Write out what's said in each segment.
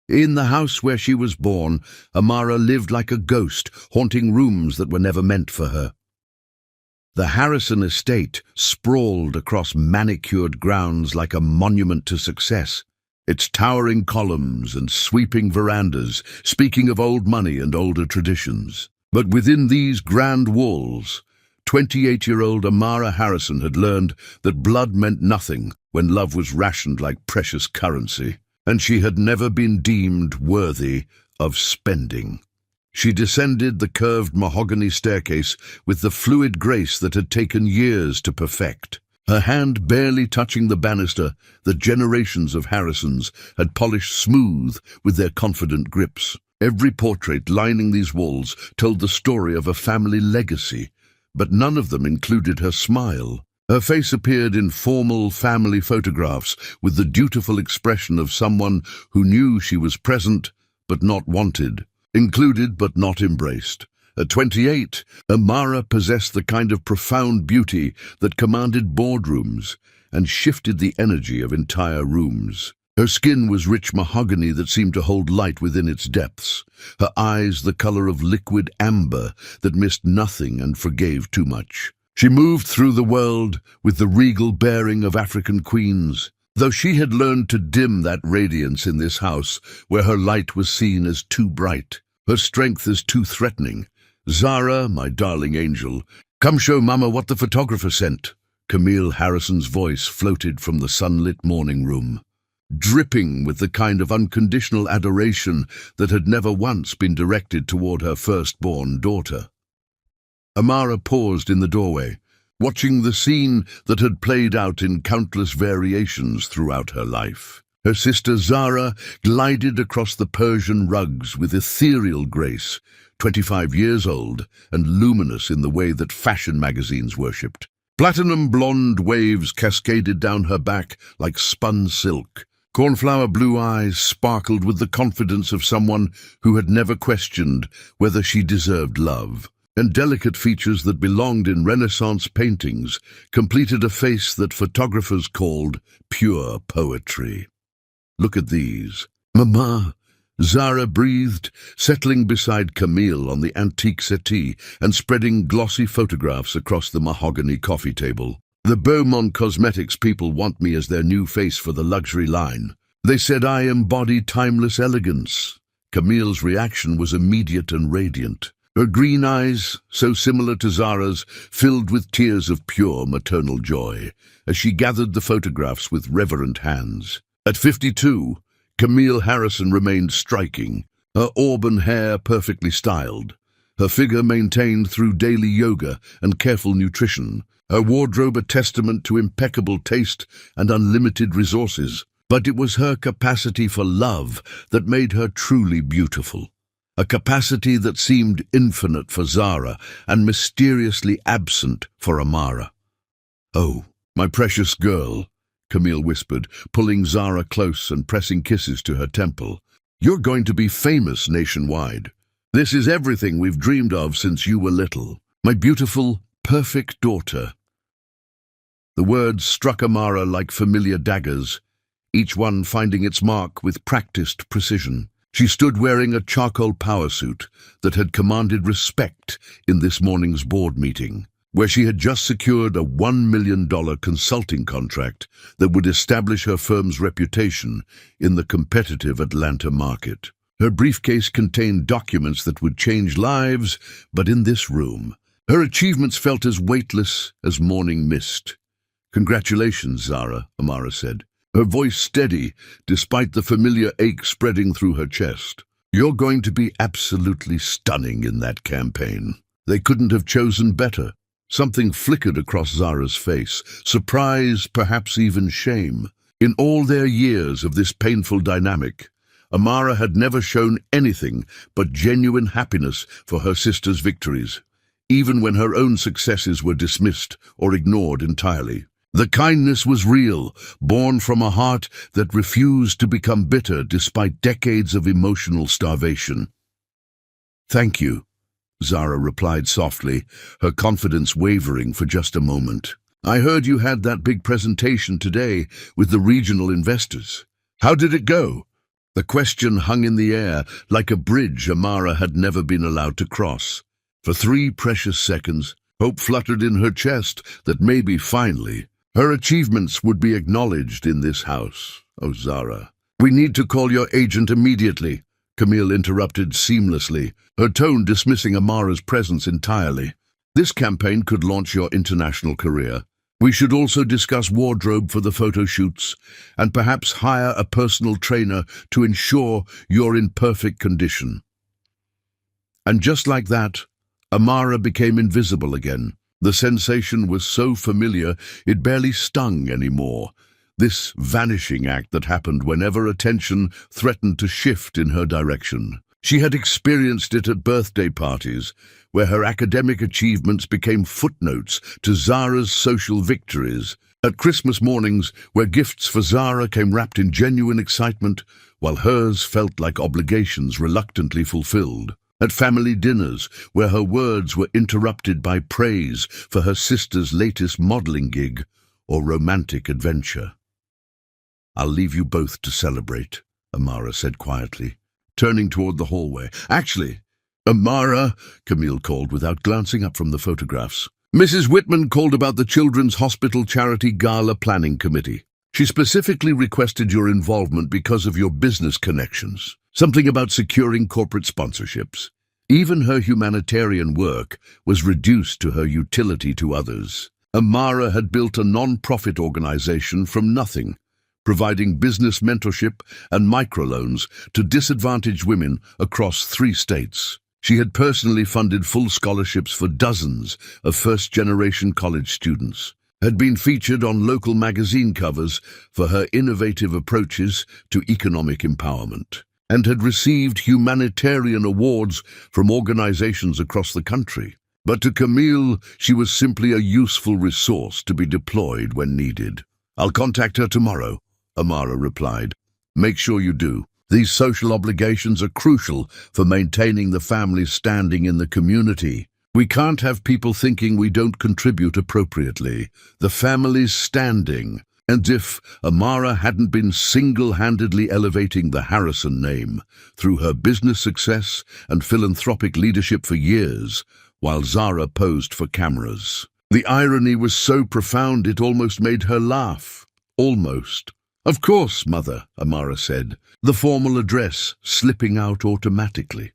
In the house where she was born, Amara lived like a ghost, haunting rooms that were never meant for her. The Harrison estate sprawled across manicured grounds like a monument to success, its towering columns and sweeping verandas speaking of old money and older traditions. But within these grand walls, 28-year-old Amara Harrison had learned that blood meant nothing when love was rationed like precious currency, and she had never been deemed worthy of spending. She descended the curved mahogany staircase with the fluid grace that had taken years to perfect. Her hand barely touching the banister that generations of Harrisons had polished smooth with their confident grips. Every portrait lining these walls told the story of a family legacy, but none of them included her smile. Her face appeared in formal family photographs with the dutiful expression of someone who knew she was present but not wanted, included but not embraced. At 28, Amara possessed the kind of profound beauty that commanded boardrooms and shifted the energy of entire rooms. Her skin was rich mahogany that seemed to hold light within its depths, her eyes the color of liquid amber that missed nothing and forgave too much. She moved through the world with the regal bearing of African queens, though she had learned to dim that radiance in this house where her light was seen as too bright, her strength as too threatening. "Zara, my darling angel, come show Mama what the photographer sent." Camille Harrison's voice floated from the sunlit morning room, dripping with the kind of unconditional adoration that had never once been directed toward her firstborn daughter. Amara paused in the doorway, watching the scene that had played out in countless variations throughout her life. Her sister Zara glided across the Persian rugs with ethereal grace, 25 years old and luminous in the way that fashion magazines worshipped. Platinum blonde waves cascaded down her back like spun silk. Cornflower blue eyes sparkled with the confidence of someone who had never questioned whether she deserved love. And delicate features that belonged in Renaissance paintings completed a face that photographers called pure poetry. "Look at these." "Mama," Zara breathed, settling beside Camille on the antique settee and spreading glossy photographs across the mahogany coffee table. "The Beaumont Cosmetics people want me as their new face for the luxury line. They said I embody timeless elegance." Camille's reaction was immediate and radiant. Her green eyes, so similar to Zara's, filled with tears of pure maternal joy as she gathered the photographs with reverent hands. At 52, Camille Harrison remained striking, her auburn hair perfectly styled, her figure maintained through daily yoga and careful nutrition, her wardrobe a testament to impeccable taste and unlimited resources. But it was her capacity for love that made her truly beautiful, a capacity that seemed infinite for Zara and mysteriously absent for Amara. "Oh, my precious girl," Camille whispered, pulling Zara close and pressing kisses to her temple. "You're going to be famous nationwide. This is everything we've dreamed of since you were little. My beautiful, perfect daughter." The words struck Amara like familiar daggers, each one finding its mark with practiced precision. She stood wearing a charcoal power suit that had commanded respect in this morning's board meeting, where she had just secured a $1 million consulting contract that would establish her firm's reputation in the competitive Atlanta market. Her briefcase contained documents that would change lives, but in this room, her achievements felt as weightless as morning mist. "Congratulations, Zara," Amara said, her voice steady despite the familiar ache spreading through her chest. "You're going to be absolutely stunning in that campaign." They couldn't have chosen better. Something flickered across Zara's face, surprise, perhaps even shame. In all their years of this painful dynamic, Amara had never shown anything but genuine happiness for her sister's victories, even when her own successes were dismissed or ignored entirely. The kindness was real, born from a heart that refused to become bitter despite decades of emotional starvation. "Thank you," Zara replied softly, her confidence wavering for just a moment. "I heard you had that big presentation today with the regional investors. How did it go?" The question hung in the air, like a bridge Amara had never been allowed to cross. For 3 precious seconds, hope fluttered in her chest that maybe finally her achievements would be acknowledged in this house. Oh, Zara. "We need to call your agent immediately," Camille interrupted seamlessly, her tone dismissing Amara's presence entirely. "This campaign could launch your international career. We should also discuss wardrobe for the photo shoots, and perhaps hire a personal trainer to ensure you're in perfect condition." And just like that, Amara became invisible again. The sensation was so familiar it barely stung anymore. This vanishing act that happened whenever attention threatened to shift in her direction. She had experienced it at birthday parties, where her academic achievements became footnotes to Zara's social victories. At Christmas mornings, where gifts for Zara came wrapped in genuine excitement, while hers felt like obligations reluctantly fulfilled. At family dinners, where her words were interrupted by praise for her sister's latest modeling gig or romantic adventure. "I'll leave you both to celebrate," Amara said quietly, turning toward the hallway. "Actually, Amara," Camille called without glancing up from the photographs. "Mrs. Whitman called about the Children's Hospital Charity Gala Planning Committee. She specifically requested your involvement because of your business connections. Something about securing corporate sponsorships. Even her humanitarian work was reduced to her utility to others. Amara had built a non-profit organization from nothing, providing business mentorship and microloans to disadvantaged women across 3 states. She had personally funded full scholarships for dozens of first-generation college students, had been featured on local magazine covers for her innovative approaches to economic empowerment, and had received humanitarian awards from organizations across the country. But to Camille, she was simply a useful resource to be deployed when needed. "I'll contact her tomorrow," Amara replied. "Make sure you do. These social obligations are crucial for maintaining the family's standing in the community. We can't have people thinking we don't contribute appropriately. The family's standing." And if Amara hadn't been single-handedly elevating the Harrison name through her business success and philanthropic leadership for years, while Zara posed for cameras. The irony was so profound it almost made her laugh. Almost. "Of course, Mother," Amara said, the formal address slipping out automatically.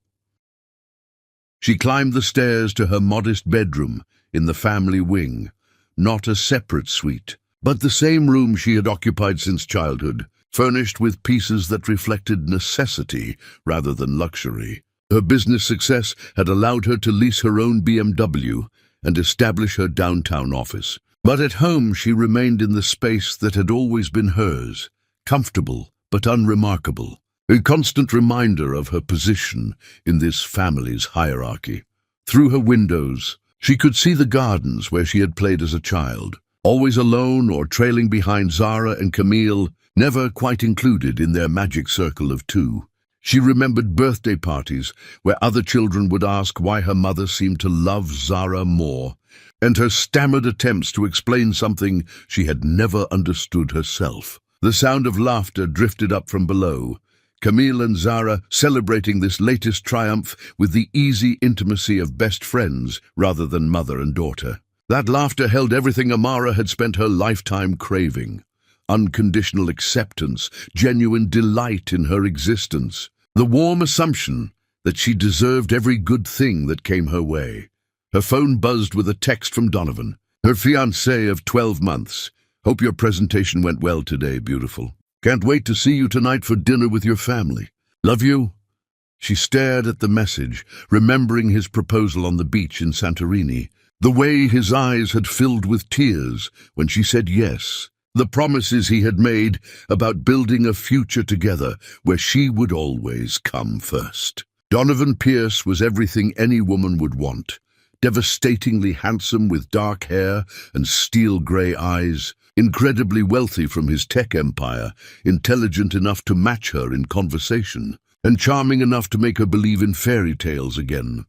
She climbed the stairs to her modest bedroom in the family wing, not a separate suite, but the same room she had occupied since childhood, furnished with pieces that reflected necessity rather than luxury. Her business success had allowed her to lease her own BMW and establish her downtown office. But at home she remained in the space that had always been hers, comfortable but unremarkable, a constant reminder of her position in this family's hierarchy. Through her windows, she could see the gardens where she had played as a child, always alone or trailing behind Zara and Camille, never quite included in their magic circle of 2. She remembered birthday parties where other children would ask why her mother seemed to love Zara more, and her stammered attempts to explain something she had never understood herself. The sound of laughter drifted up from below, Camille and Zara celebrating this latest triumph with the easy intimacy of best friends rather than mother and daughter. That laughter held everything Amara had spent her lifetime craving: unconditional acceptance, genuine delight in her existence, the warm assumption that she deserved every good thing that came her way. Her phone buzzed with a text from Donovan, her fiancé of 12 months. "Hope your presentation went well today, beautiful. Can't wait to see you tonight for dinner with your family. Love you." She stared at the message, remembering his proposal on the beach in Santorini, the way his eyes had filled with tears when she said yes, the promises he had made about building a future together where she would always come first. Donovan Pierce was everything any woman would want. Devastatingly handsome with dark hair and steel-grey eyes, incredibly wealthy from his tech empire, intelligent enough to match her in conversation, and charming enough to make her believe in fairy tales again.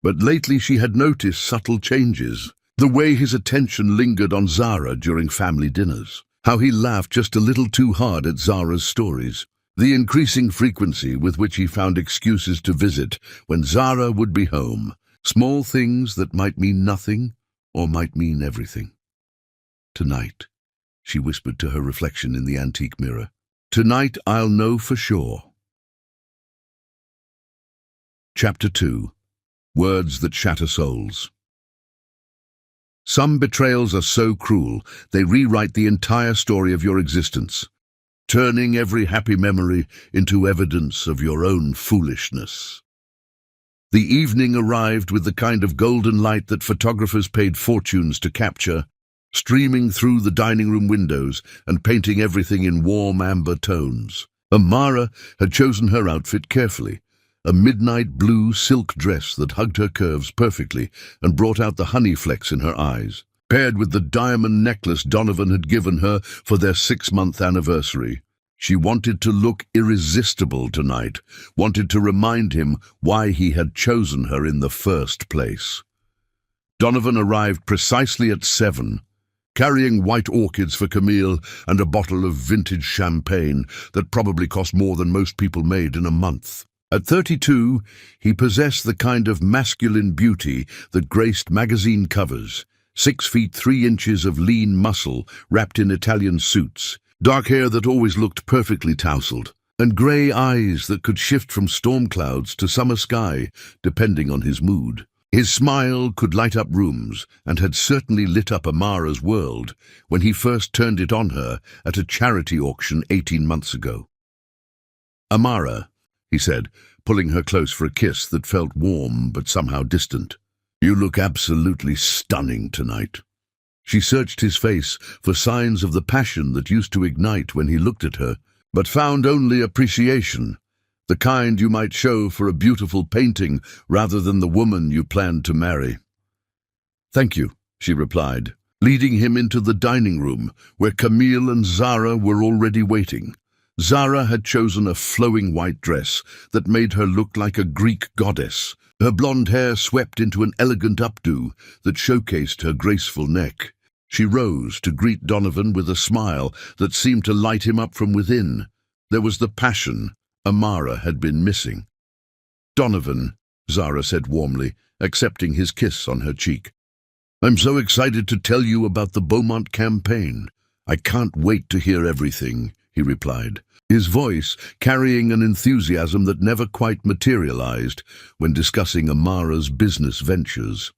But lately she had noticed subtle changes. The way his attention lingered on Zara during family dinners. How he laughed just a little too hard at Zara's stories. The increasing frequency with which he found excuses to visit when Zara would be home. Small things that might mean nothing or might mean everything. "Tonight," she whispered to her reflection in the antique mirror. "Tonight I'll know for sure." Chapter 2. Words that shatter souls. Some betrayals are so cruel, they rewrite the entire story of your existence, turning every happy memory into evidence of your own foolishness. The evening arrived with the kind of golden light that photographers paid fortunes to capture, streaming through the dining room windows and painting everything in warm amber tones. Amara had chosen her outfit carefully, a midnight blue silk dress that hugged her curves perfectly and brought out the honey flecks in her eyes, paired with the diamond necklace Donovan had given her for their 6-month anniversary. She wanted to look irresistible tonight, wanted to remind him why he had chosen her in the first place. Donovan arrived precisely at 7, carrying white orchids for Camille and a bottle of vintage champagne that probably cost more than most people made in a month. At 32, he possessed the kind of masculine beauty that graced magazine covers, 6 feet 3 inches of lean muscle wrapped in Italian suits, dark hair that always looked perfectly tousled, and grey eyes that could shift from storm clouds to summer sky, depending on his mood. His smile could light up rooms, and had certainly lit up Amara's world when he first turned it on her at a charity auction 18 months ago. "Amara," he said, pulling her close for a kiss that felt warm but somehow distant. "You look absolutely stunning tonight." She searched his face for signs of the passion that used to ignite when he looked at her, but found only appreciation, the kind you might show for a beautiful painting rather than the woman you planned to marry. "Thank you," she replied, leading him into the dining room where Camille and Zara were already waiting. Zara had chosen a flowing white dress that made her look like a Greek goddess, her blonde hair swept into an elegant updo that showcased her graceful neck. She rose to greet Donovan with a smile that seemed to light him up from within. There was the passion Amara had been missing. "Donovan," Zara said warmly, accepting his kiss on her cheek. "I'm so excited to tell you about the Beaumont campaign." "I can't wait to hear everything," he replied, his voice carrying an enthusiasm that never quite materialized when discussing Amara's business ventures.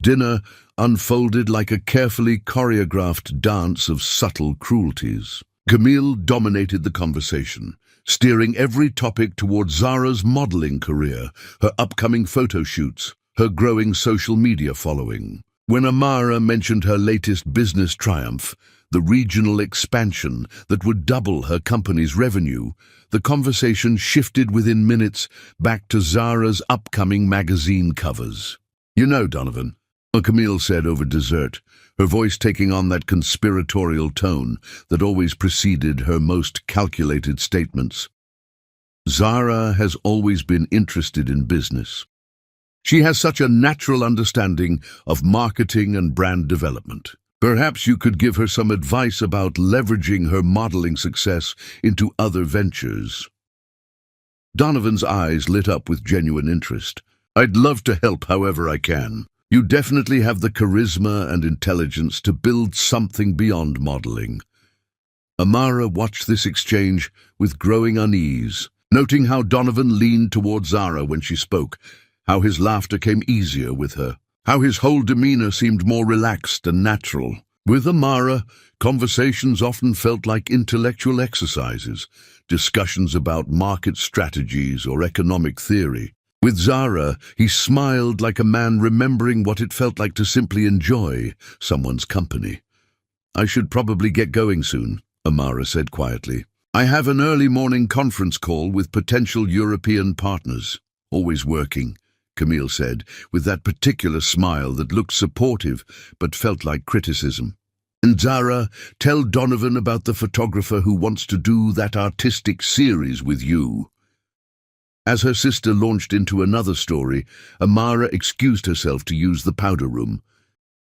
Dinner unfolded like a carefully choreographed dance of subtle cruelties. Camille dominated the conversation, steering every topic toward Zara's modeling career, her upcoming photo shoots, her growing social media following. When Amara mentioned her latest business triumph, the regional expansion that would double her company's revenue, the conversation shifted within minutes back to Zara's upcoming magazine covers. "You know, Donovan," Camille said over dessert, her voice taking on that conspiratorial tone that always preceded her most calculated statements. "Zara has always been interested in business. She has such a natural understanding of marketing and brand development. Perhaps you could give her some advice about leveraging her modeling success into other ventures." Donovan's eyes lit up with genuine interest. "I'd love to help however I can. You definitely have the charisma and intelligence to build something beyond modeling." Amara watched this exchange with growing unease, noting how Donovan leaned toward Zara when she spoke, how his laughter came easier with her, how his whole demeanor seemed more relaxed and natural. With Amara, conversations often felt like intellectual exercises, discussions about market strategies or economic theory. With Zara, he smiled like a man remembering what it felt like to simply enjoy someone's company. "I should probably get going soon," Amara said quietly. "I have an early morning conference call with potential European partners." "Always working," Camille said, with that particular smile that looked supportive but felt like criticism. "And Zara, tell Donovan about the photographer who wants to do that artistic series with you." As her sister launched into another story, Amara excused herself to use the powder room.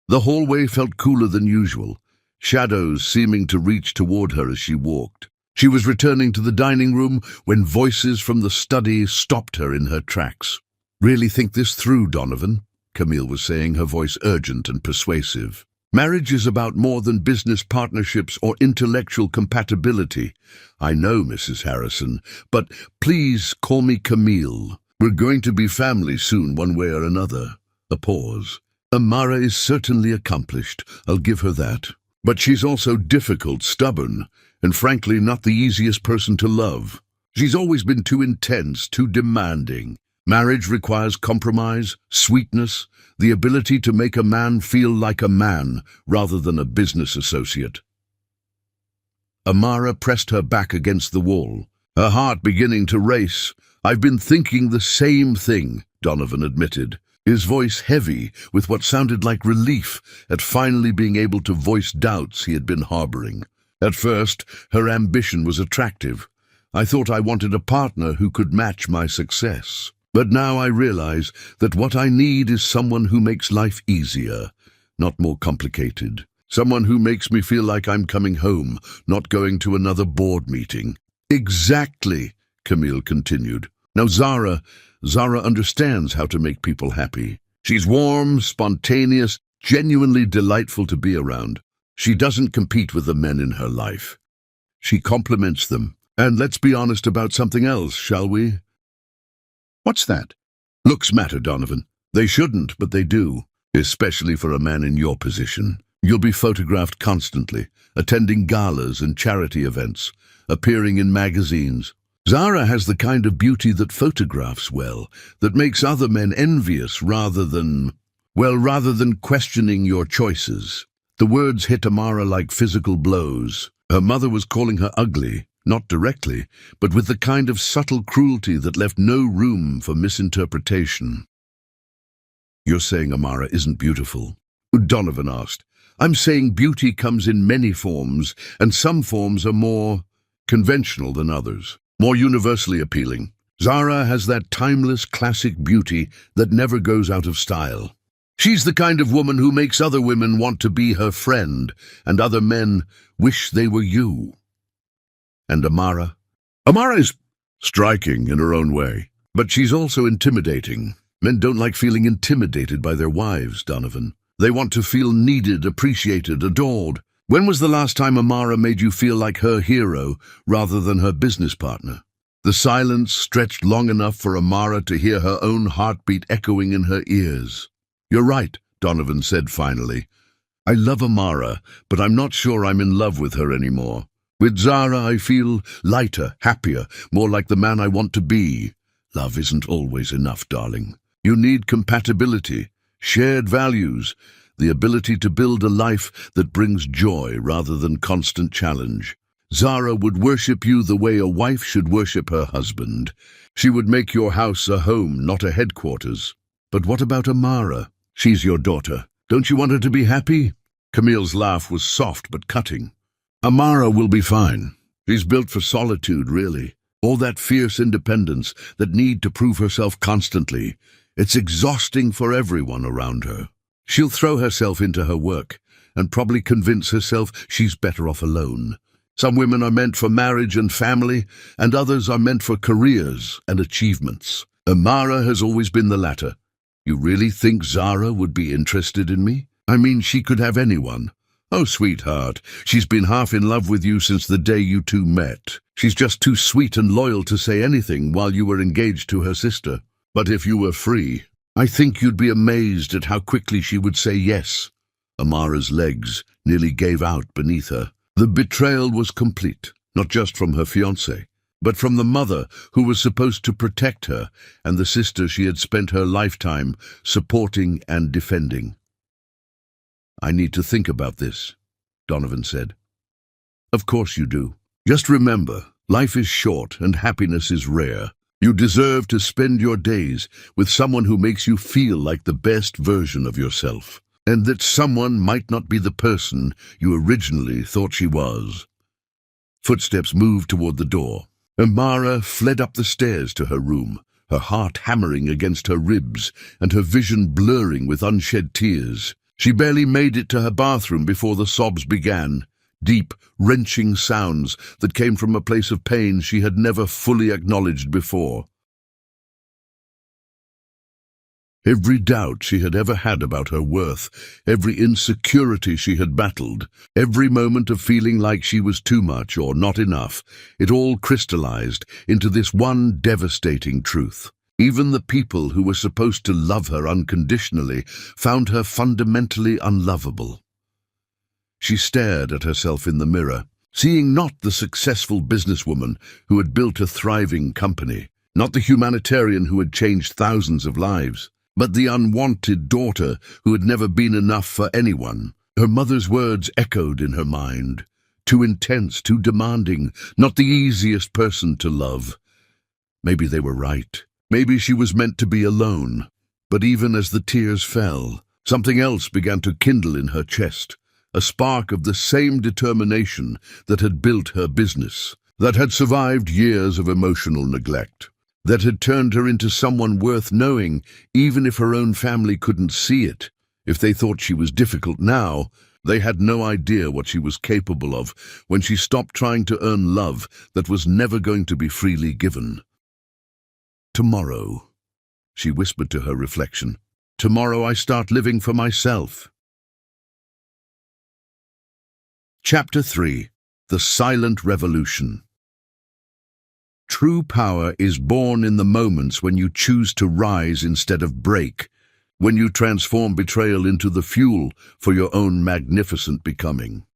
The hallway felt cooler than usual. shadows seeming to reach toward her as she walked. She was returning to the dining room when voices from the study stopped her in her tracks. "Really think this through, Donovan," Camille was saying, her voice urgent and persuasive. "Marriage is about more than business partnerships or intellectual compatibility. I know, Mrs. Harrison, but please call me Camille. We're going to be family soon, one way or another." A pause. "Amara is certainly accomplished, I'll give her that. But she's also difficult, stubborn, and frankly not the easiest person to love. She's always been too intense, too demanding. Marriage requires compromise, sweetness, the ability to make a man feel like a man rather than a business associate." Amara pressed her back against the wall, her heart beginning to race. "I've been thinking the same thing," Donovan admitted, his voice heavy with what sounded like relief at finally being able to voice doubts he had been harboring. "At first, her ambition was attractive. I thought I wanted a partner who could match my success. But now I realize that what I need is someone who makes life easier, not more complicated. Someone who makes me feel like I'm coming home, not going to another board meeting." "Exactly," Camille continued. "Now Zara understands how to make people happy. She's warm, spontaneous, genuinely delightful to be around. She doesn't compete with the men in her life. She complements them. And let's be honest about something else, shall we?" "What's that?" "Looks matter, Donovan. They shouldn't, but they do, especially for a man in your position. You'll be photographed constantly, attending galas and charity events, appearing in magazines. Zara has the kind of beauty that photographs well, that makes other men envious rather than questioning your choices." The words hit Amara like physical blows. Her mother was calling her ugly, not directly, but with the kind of subtle cruelty that left no room for misinterpretation. "You're saying Amara isn't beautiful?" Donovan asked. "I'm saying beauty comes in many forms, and some forms are more conventional than others, more universally appealing. Zara has that timeless classic beauty that never goes out of style. She's the kind of woman who makes other women want to be her friend, and other men wish they were you. And Amara is striking in her own way, but she's also intimidating. Men don't like feeling intimidated by their wives, Donovan. They want to feel needed, appreciated, adored. When was the last time Amara made you feel like her hero rather than her business partner?" The silence stretched long enough for Amara to hear her own heartbeat echoing in her ears. "You're right," Donovan said finally. "I love Amara, but I'm not sure I'm in love with her anymore. With Zara, I feel lighter, happier, more like the man I want to be. Love isn't always enough, darling. You need compatibility, shared values, the ability to build a life that brings joy rather than constant challenge. Zara would worship you the way a wife should worship her husband. She would make your house a home, not a headquarters. But what about Amara? She's your daughter. Don't you want her to be happy?" Camille's laugh was soft but cutting. "Amara will be fine. She's built for solitude, really. All that fierce independence, that need to prove herself constantly. It's exhausting for everyone around her. She'll throw herself into her work and probably convince herself she's better off alone. Some women are meant for marriage and family, and others are meant for careers and achievements. Amara has always been the latter. You really think Zara would be interested in me? I mean, she could have anyone. Oh, sweetheart, she's been half in love with you since the day you two met. She's just too sweet and loyal to say anything while you were engaged to her sister. But if you were free, I think you'd be amazed at how quickly she would say yes." Amara's legs nearly gave out beneath her. The betrayal was complete, not just from her fiancé, but from the mother who was supposed to protect her and the sister she had spent her lifetime supporting and defending. "I need to think about this," Donovan said. "Of course you do. Just remember, life is short and happiness is rare. You deserve to spend your days with someone who makes you feel like the best version of yourself, and that someone might not be the person you originally thought she was." Footsteps moved toward the door. Amara fled up the stairs to her room, her heart hammering against her ribs and her vision blurring with unshed tears. She barely made it to her bathroom before the sobs began, deep, wrenching sounds that came from a place of pain she had never fully acknowledged before. Every doubt she had ever had about her worth, every insecurity she had battled, every moment of feeling like she was too much or not enough, it all crystallized into this one devastating truth. Even the people who were supposed to love her unconditionally found her fundamentally unlovable. She stared at herself in the mirror, seeing not the successful businesswoman who had built a thriving company, not the humanitarian who had changed thousands of lives, but the unwanted daughter who had never been enough for anyone. Her mother's words echoed in her mind. Too intense, too demanding, not the easiest person to love. Maybe they were right. Maybe she was meant to be alone. But even as the tears fell, something else began to kindle in her chest, a spark of the same determination that had built her business, that had survived years of emotional neglect, that had turned her into someone worth knowing, even if her own family couldn't see it. If they thought she was difficult now, they had no idea what she was capable of when she stopped trying to earn love that was never going to be freely given. Tomorrow, she whispered to her reflection, tomorrow I start living for myself. Chapter 3. The Silent Revolution. True power is born in the moments when you choose to rise instead of break, when you transform betrayal into the fuel for your own magnificent becoming.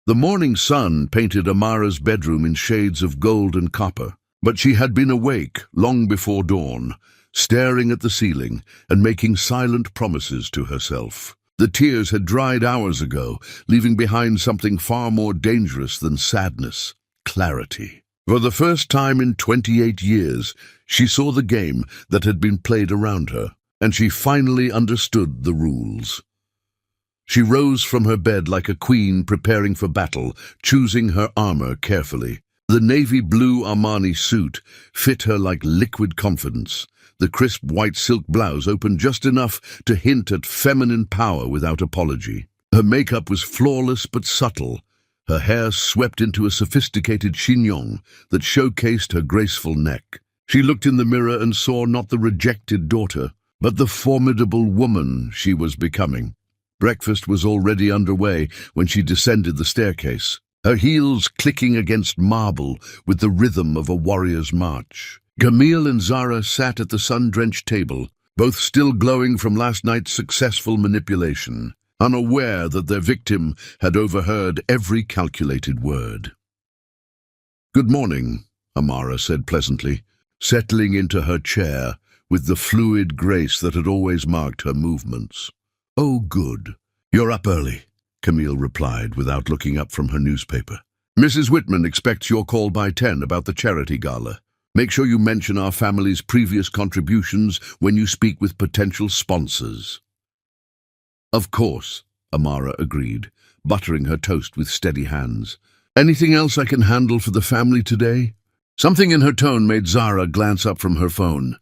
The morning sun painted Amara's bedroom in shades of gold and copper, but she had been awake long before dawn, staring at the ceiling and making silent promises to herself. The tears had dried hours ago, leaving behind something far more dangerous than sadness: clarity. For the first time in 28 years, she saw the game that had been played around her, and she finally understood the rules. She rose from her bed like a queen preparing for battle, choosing her armor carefully. The navy blue Armani suit fit her like liquid confidence. The crisp white silk blouse opened just enough to hint at feminine power without apology. Her makeup was flawless but subtle, her hair swept into a sophisticated chignon that showcased her graceful neck. She looked in the mirror and saw not the rejected daughter, but the formidable woman she was becoming. Breakfast was already underway when she descended the staircase, her heels clicking against marble with the rhythm of a warrior's march. Camille and Zara sat at the sun-drenched table, both still glowing from last night's successful manipulation, unaware that their victim had overheard every calculated word. "Good morning," Amara said pleasantly, settling into her chair with the fluid grace that had always marked her movements. "Oh, good. You're up early," Camille replied without looking up from her newspaper. "Mrs. Whitman expects your call by 10 about the charity gala. Make sure you mention our family's previous contributions when you speak with potential sponsors." "Of course," Amara agreed, buttering her toast with steady hands. "Anything else I can handle for the family today?" Something in her tone made Zara glance up from her phone.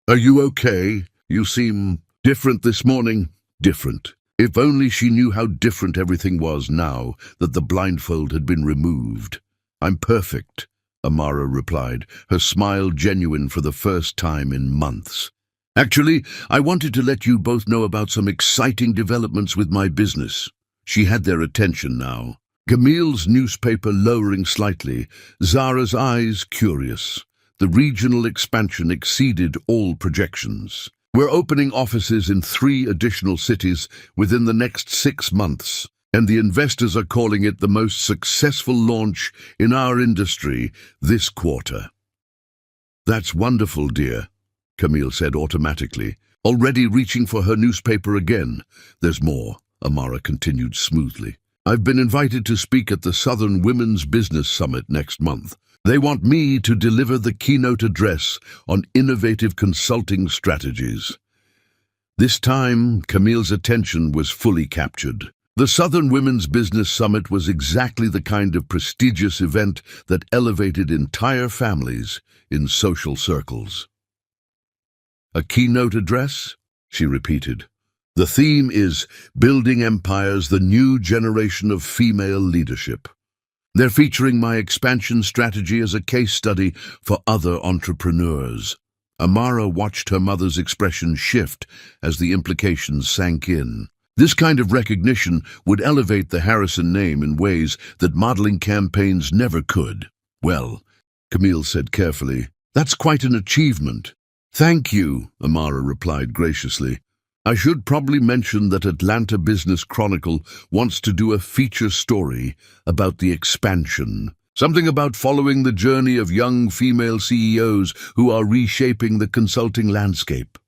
"Are you okay? You seem different this morning." Different. If only she knew how different everything was now that the blindfold had been removed. "I'm perfect," Amara replied, her smile genuine for the first time in months. "Actually, I wanted to let you both know about some exciting developments with my business." She had their attention now. Camille's newspaper lowering slightly, Zara's eyes curious. The regional expansion exceeded all projections. "We're opening offices in 3 additional cities within the next 6 months, and the investors are calling it the most successful launch in our industry this quarter." "That's wonderful, dear," Camille said automatically, already reaching for her newspaper again. "There's more," Amara continued smoothly. "I've been invited to speak at the Southern Women's Business Summit next month. They want me to deliver the keynote address on innovative consulting strategies." This time, Camille's attention was fully captured. The Southern Women's Business Summit was exactly the kind of prestigious event that elevated entire families in social circles. "A keynote address?" she repeated. The theme is Building Empires, the New Generation of Female Leadership. They're featuring my expansion strategy as a case study for other entrepreneurs. Amara watched her mother's expression shift as the implications sank in. This kind of recognition would elevate the Harrison name in ways that modeling campaigns never could. Well, Camille said carefully, that's quite an achievement. Thank you, Amara replied graciously. I should probably mention that Atlanta Business Chronicle wants to do a feature story about the expansion. Something about following the journey of young female CEOs who are reshaping the consulting landscape.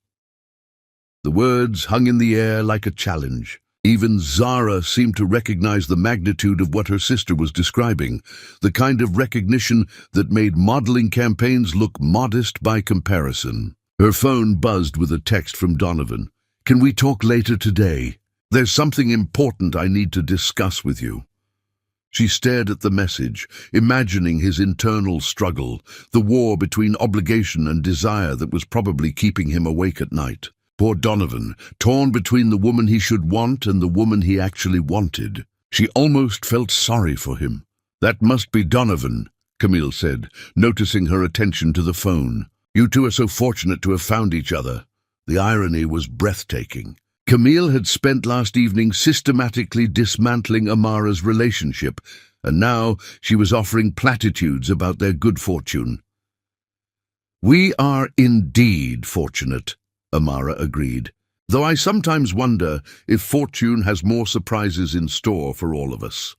The words hung in the air like a challenge. Even Zara seemed to recognize the magnitude of what her sister was describing, the kind of recognition that made modeling campaigns look modest by comparison. Her phone buzzed with a text from Donovan. Can we talk later today? There's something important I need to discuss with you. She stared at the message, imagining his internal struggle, the war between obligation and desire that was probably keeping him awake at night. Poor Donovan, torn between the woman he should want and the woman he actually wanted. She almost felt sorry for him. That must be Donovan, Camille said, noticing her attention to the phone. You two are so fortunate to have found each other. The irony was breathtaking. Camille had spent last evening systematically dismantling Amara's relationship, and now she was offering platitudes about their good fortune. We are indeed fortunate, Amara agreed, though I sometimes wonder if fortune has more surprises in store for all of us.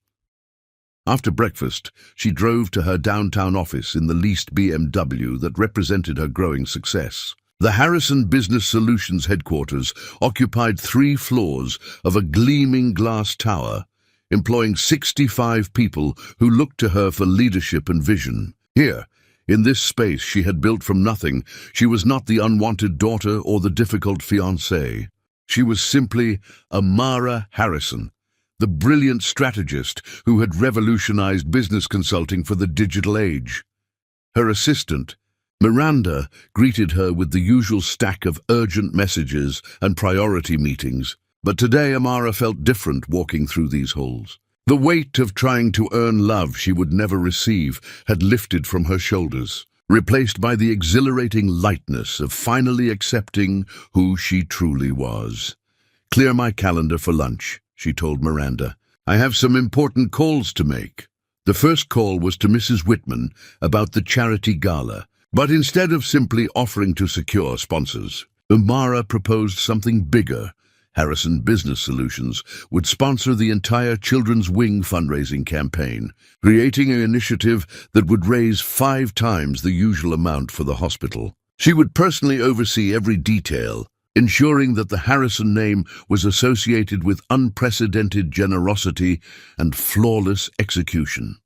After breakfast, she drove to her downtown office in the leased BMW that represented her growing success. The Harrison Business Solutions headquarters occupied 3 floors of a gleaming glass tower, employing 65 people who looked to her for leadership and vision. Here, in this space she had built from nothing, she was not the unwanted daughter or the difficult fiancée. She was simply Amara Harrison, the brilliant strategist who had revolutionized business consulting for the digital age. Her assistant, Miranda, greeted her with the usual stack of urgent messages and priority meetings, but today Amara felt different walking through these halls. The weight of trying to earn love she would never receive had lifted from her shoulders, replaced by the exhilarating lightness of finally accepting who she truly was. Clear my calendar for lunch, she told Miranda. I have some important calls to make. The first call was to Mrs. Whitman about the charity gala. But instead of simply offering to secure sponsors, Amara proposed something bigger. Harrison Business Solutions would sponsor the entire Children's Wing fundraising campaign, creating an initiative that would raise 5 times the usual amount for the hospital. She would personally oversee every detail, ensuring that the Harrison name was associated with unprecedented generosity and flawless execution.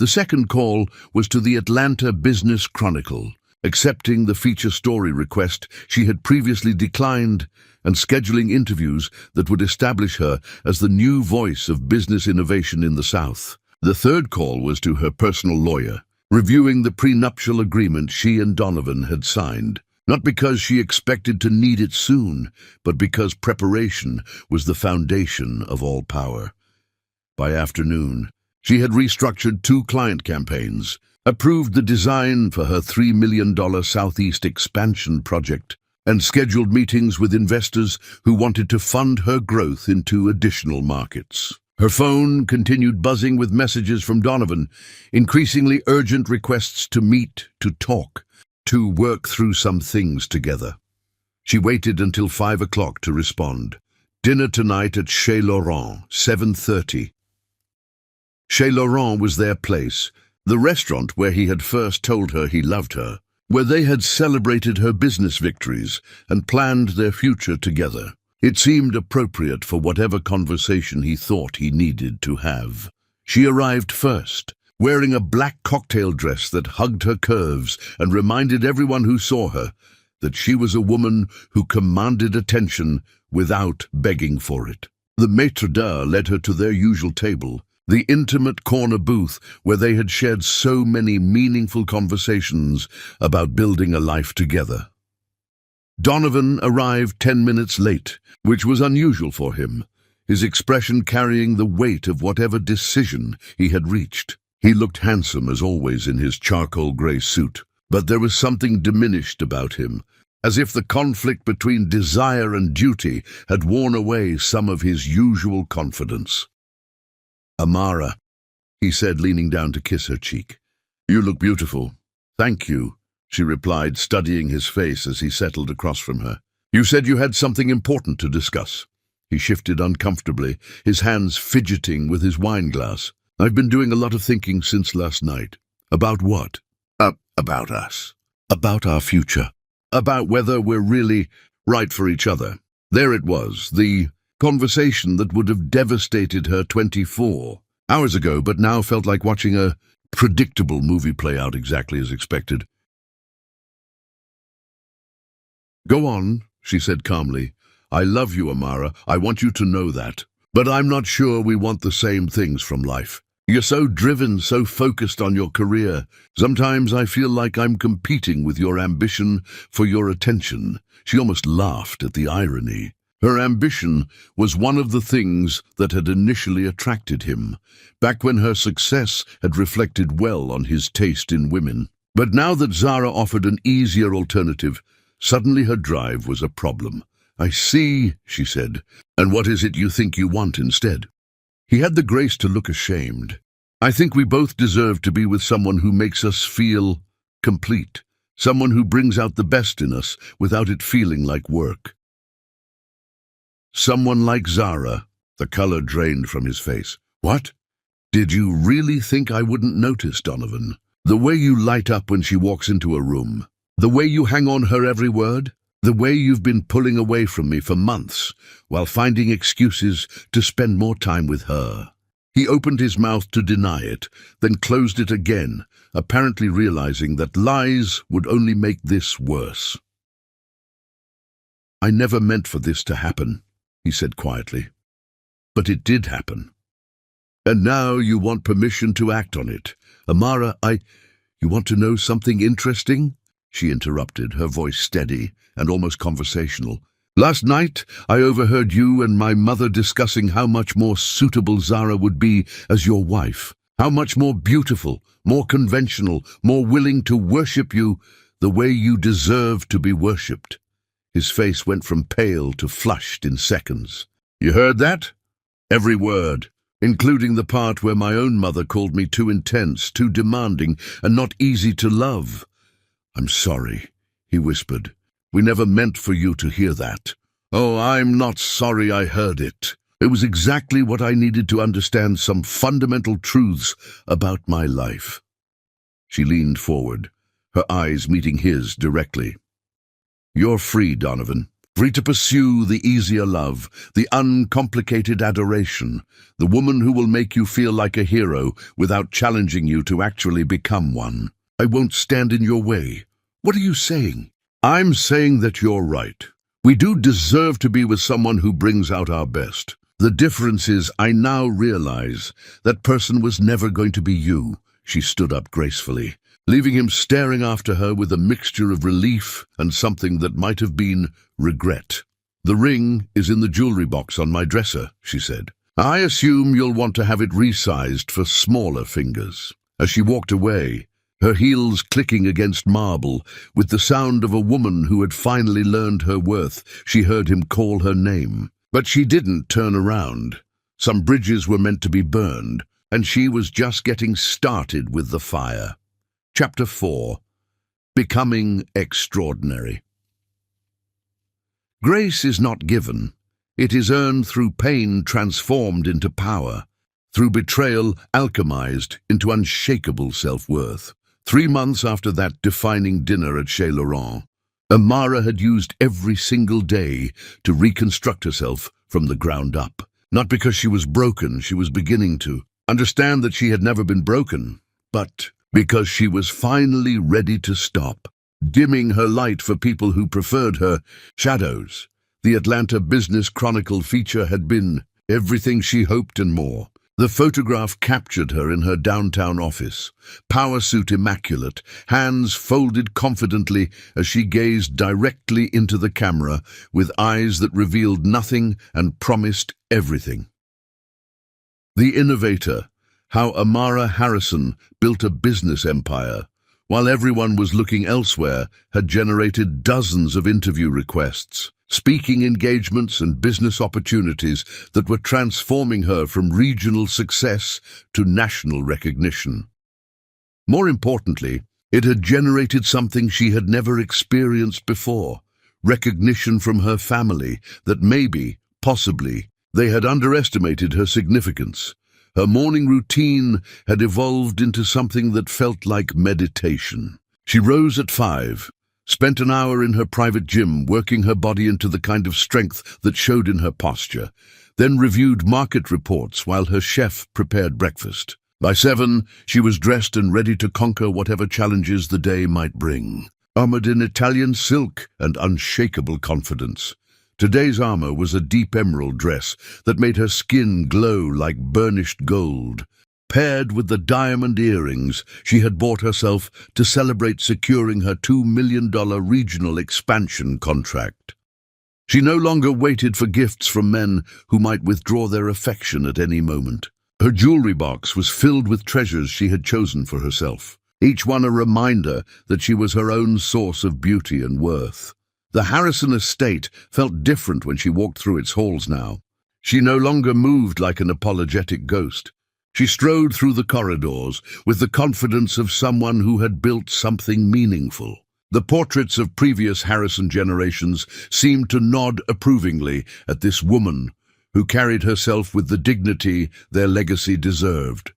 The second call was to the Atlanta Business Chronicle, accepting the feature story request she had previously declined and scheduling interviews that would establish her as the new voice of business innovation in the South. The third call was to her personal lawyer, reviewing the prenuptial agreement she and Donovan had signed, not because she expected to need it soon, but because preparation was the foundation of all power. By afternoon, she had restructured 2 client campaigns, approved the design for her $3 million Southeast expansion project, and scheduled meetings with investors who wanted to fund her growth into additional markets. Her phone continued buzzing with messages from Donovan, increasingly urgent requests to meet, to talk, to work through some things together. She waited until 5 o'clock to respond. Dinner tonight at Chez Laurent, 7:30. Chez Laurent was their place, the restaurant where he had first told her he loved her, where they had celebrated her business victories and planned their future together. It seemed appropriate for whatever conversation he thought he needed to have. She arrived first, wearing a black cocktail dress that hugged her curves and reminded everyone who saw her that she was a woman who commanded attention without begging for it. The maître d'œuvre led her to their usual table, the intimate corner booth where they had shared so many meaningful conversations about building a life together. Donovan arrived 10 minutes late, which was unusual for him, his expression carrying the weight of whatever decision he had reached. He looked handsome as always in his charcoal grey suit, but there was something diminished about him, as if the conflict between desire and duty had worn away some of his usual confidence. "Amara," he said, leaning down to kiss her cheek. "You look beautiful." "Thank you," she replied, studying his face as he settled across from her. "You said you had something important to discuss." He shifted uncomfortably, his hands fidgeting with his wine glass. "I've been doing a lot of thinking since last night." "About what?" About us. About our future. About whether we're really right for each other." There it was, the conversation that would have devastated her 24 hours ago, but now felt like watching a predictable movie play out exactly as expected. "Go on," she said calmly. "I love you, Amara. I want you to know that. But I'm not sure we want the same things from life. You're so driven, so focused on your career. Sometimes I feel like I'm competing with your ambition for your attention." She almost laughed at the irony. Her ambition was one of the things that had initially attracted him, back when her success had reflected well on his taste in women. But now that Zara offered an easier alternative, suddenly her drive was a problem. "I see," she said. "And what is it you think you want instead?" He had the grace to look ashamed. "I think we both deserve to be with someone who makes us feel complete, someone who brings out the best in us without it feeling like work." "Someone like Zara." The color drained from his face. "What? Did you really think I wouldn't notice, Donovan? The way you light up when she walks into a room, the way you hang on her every word, the way you've been pulling away from me for months while finding excuses to spend more time with her." He opened his mouth to deny it, then closed it again, apparently realizing that lies would only make this worse. "I never meant for this to happen," he said quietly. "But it did happen. And now you want permission to act on it. Amara, you want to know something interesting?" She interrupted, her voice steady and almost conversational. "Last night, I overheard you and my mother discussing how much more suitable Zara would be as your wife, how much more beautiful, more conventional, more willing to worship you the way you deserve to be worshipped." His face went from pale to flushed in seconds. "You heard that?" "Every word, including the part where my own mother called me too intense, too demanding, and not easy to love." "I'm sorry," he whispered. "We never meant for you to hear that." "Oh, I'm not sorry I heard it. It was exactly what I needed to understand some fundamental truths about my life." She leaned forward, her eyes meeting his directly. "You're free, Donovan. Free to pursue the easier love, the uncomplicated adoration, the woman who will make you feel like a hero without challenging you to actually become one. I won't stand in your way." "What are you saying?" "I'm saying that you're right. We do deserve to be with someone who brings out our best. The difference is I now realize that person was never going to be you." She stood up gracefully, leaving him staring after her with a mixture of relief and something that might have been regret. "The ring is in the jewelry box on my dresser," she said. "I assume you'll want to have it resized for smaller fingers." As she walked away, her heels clicking against marble, with the sound of a woman who had finally learned her worth, she heard him call her name. But she didn't turn around. Some bridges were meant to be burned, and she was just getting started with the fire. Chapter 4. Becoming Extraordinary. Grace is not given. It is earned through pain transformed into power, through betrayal alchemized into unshakable self-worth. 3 months after that defining dinner at Chez Laurent, Amara had used every single day to reconstruct herself from the ground up. Not because she was broken, she was beginning to understand that she had never been broken, but because she was finally ready to stop, dimming her light for people who preferred her shadows. The Atlanta Business Chronicle feature had been everything she hoped and more. The photograph captured her in her downtown office, power suit immaculate, hands folded confidently as she gazed directly into the camera with eyes that revealed nothing and promised everything. The Innovator, how Amara Harrison built a business empire, while everyone was looking elsewhere, had generated dozens of interview requests, speaking engagements and business opportunities that were transforming her from regional success to national recognition. More importantly, it had generated something she had never experienced before, recognition from her family that maybe, possibly, they had underestimated her significance. Her morning routine had evolved into something that felt like meditation. She rose at 5, spent an hour in her private gym working her body into the kind of strength that showed in her posture, then reviewed market reports while her chef prepared breakfast. By 7, she was dressed and ready to conquer whatever challenges the day might bring, armored in Italian silk and unshakable confidence. Today's armor was a deep emerald dress that made her skin glow like burnished gold, paired with the diamond earrings she had bought herself to celebrate securing her $2 million regional expansion contract. She no longer waited for gifts from men who might withdraw their affection at any moment. Her jewelry box was filled with treasures she had chosen for herself, each one a reminder that she was her own source of beauty and worth. The Harrison estate felt different when she walked through its halls now. She no longer moved like an apologetic ghost. She strode through the corridors with the confidence of someone who had built something meaningful. The portraits of previous Harrison generations seemed to nod approvingly at this woman who carried herself with the dignity their legacy deserved.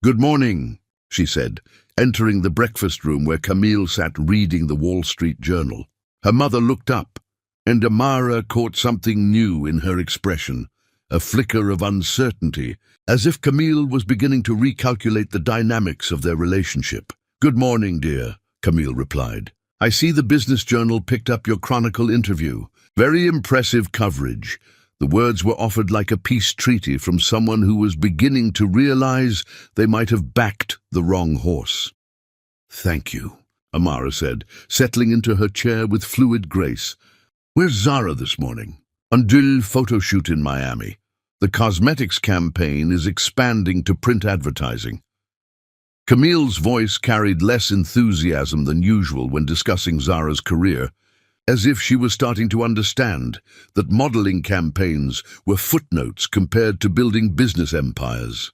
"Good morning," she said, entering the breakfast room where Camille sat reading the Wall Street Journal. Her mother looked up, and Amara caught something new in her expression, a flicker of uncertainty, as if Camille was beginning to recalculate the dynamics of their relationship. "Good morning, dear," Camille replied. "I see the Business Journal picked up your Chronicle interview. Very impressive coverage." The words were offered like a peace treaty from someone who was beginning to realize they might have backed the wrong horse. "Thank you," Amara said, settling into her chair with fluid grace. "Where's Zara this morning?" "Until photo shoot in Miami. The cosmetics campaign is expanding to print advertising." Camille's voice carried less enthusiasm than usual when discussing Zara's career, as if she was starting to understand that modeling campaigns were footnotes compared to building business empires.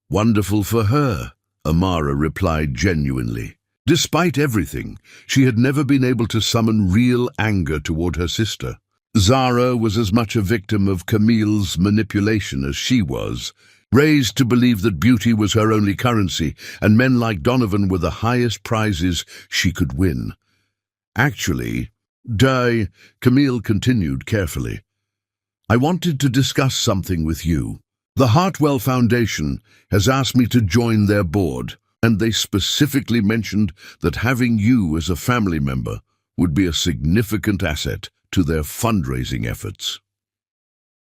"Wonderful for her," Amara replied genuinely. Despite everything, she had never been able to summon real anger toward her sister. Zara was as much a victim of Camille's manipulation as she was, raised to believe that beauty was her only currency, and men like Donovan were the highest prizes she could win. "Actually, Camille continued carefully, "I wanted to discuss something with you. The Hartwell Foundation has asked me to join their board, and they specifically mentioned that having you as a family member would be a significant asset to their fundraising efforts."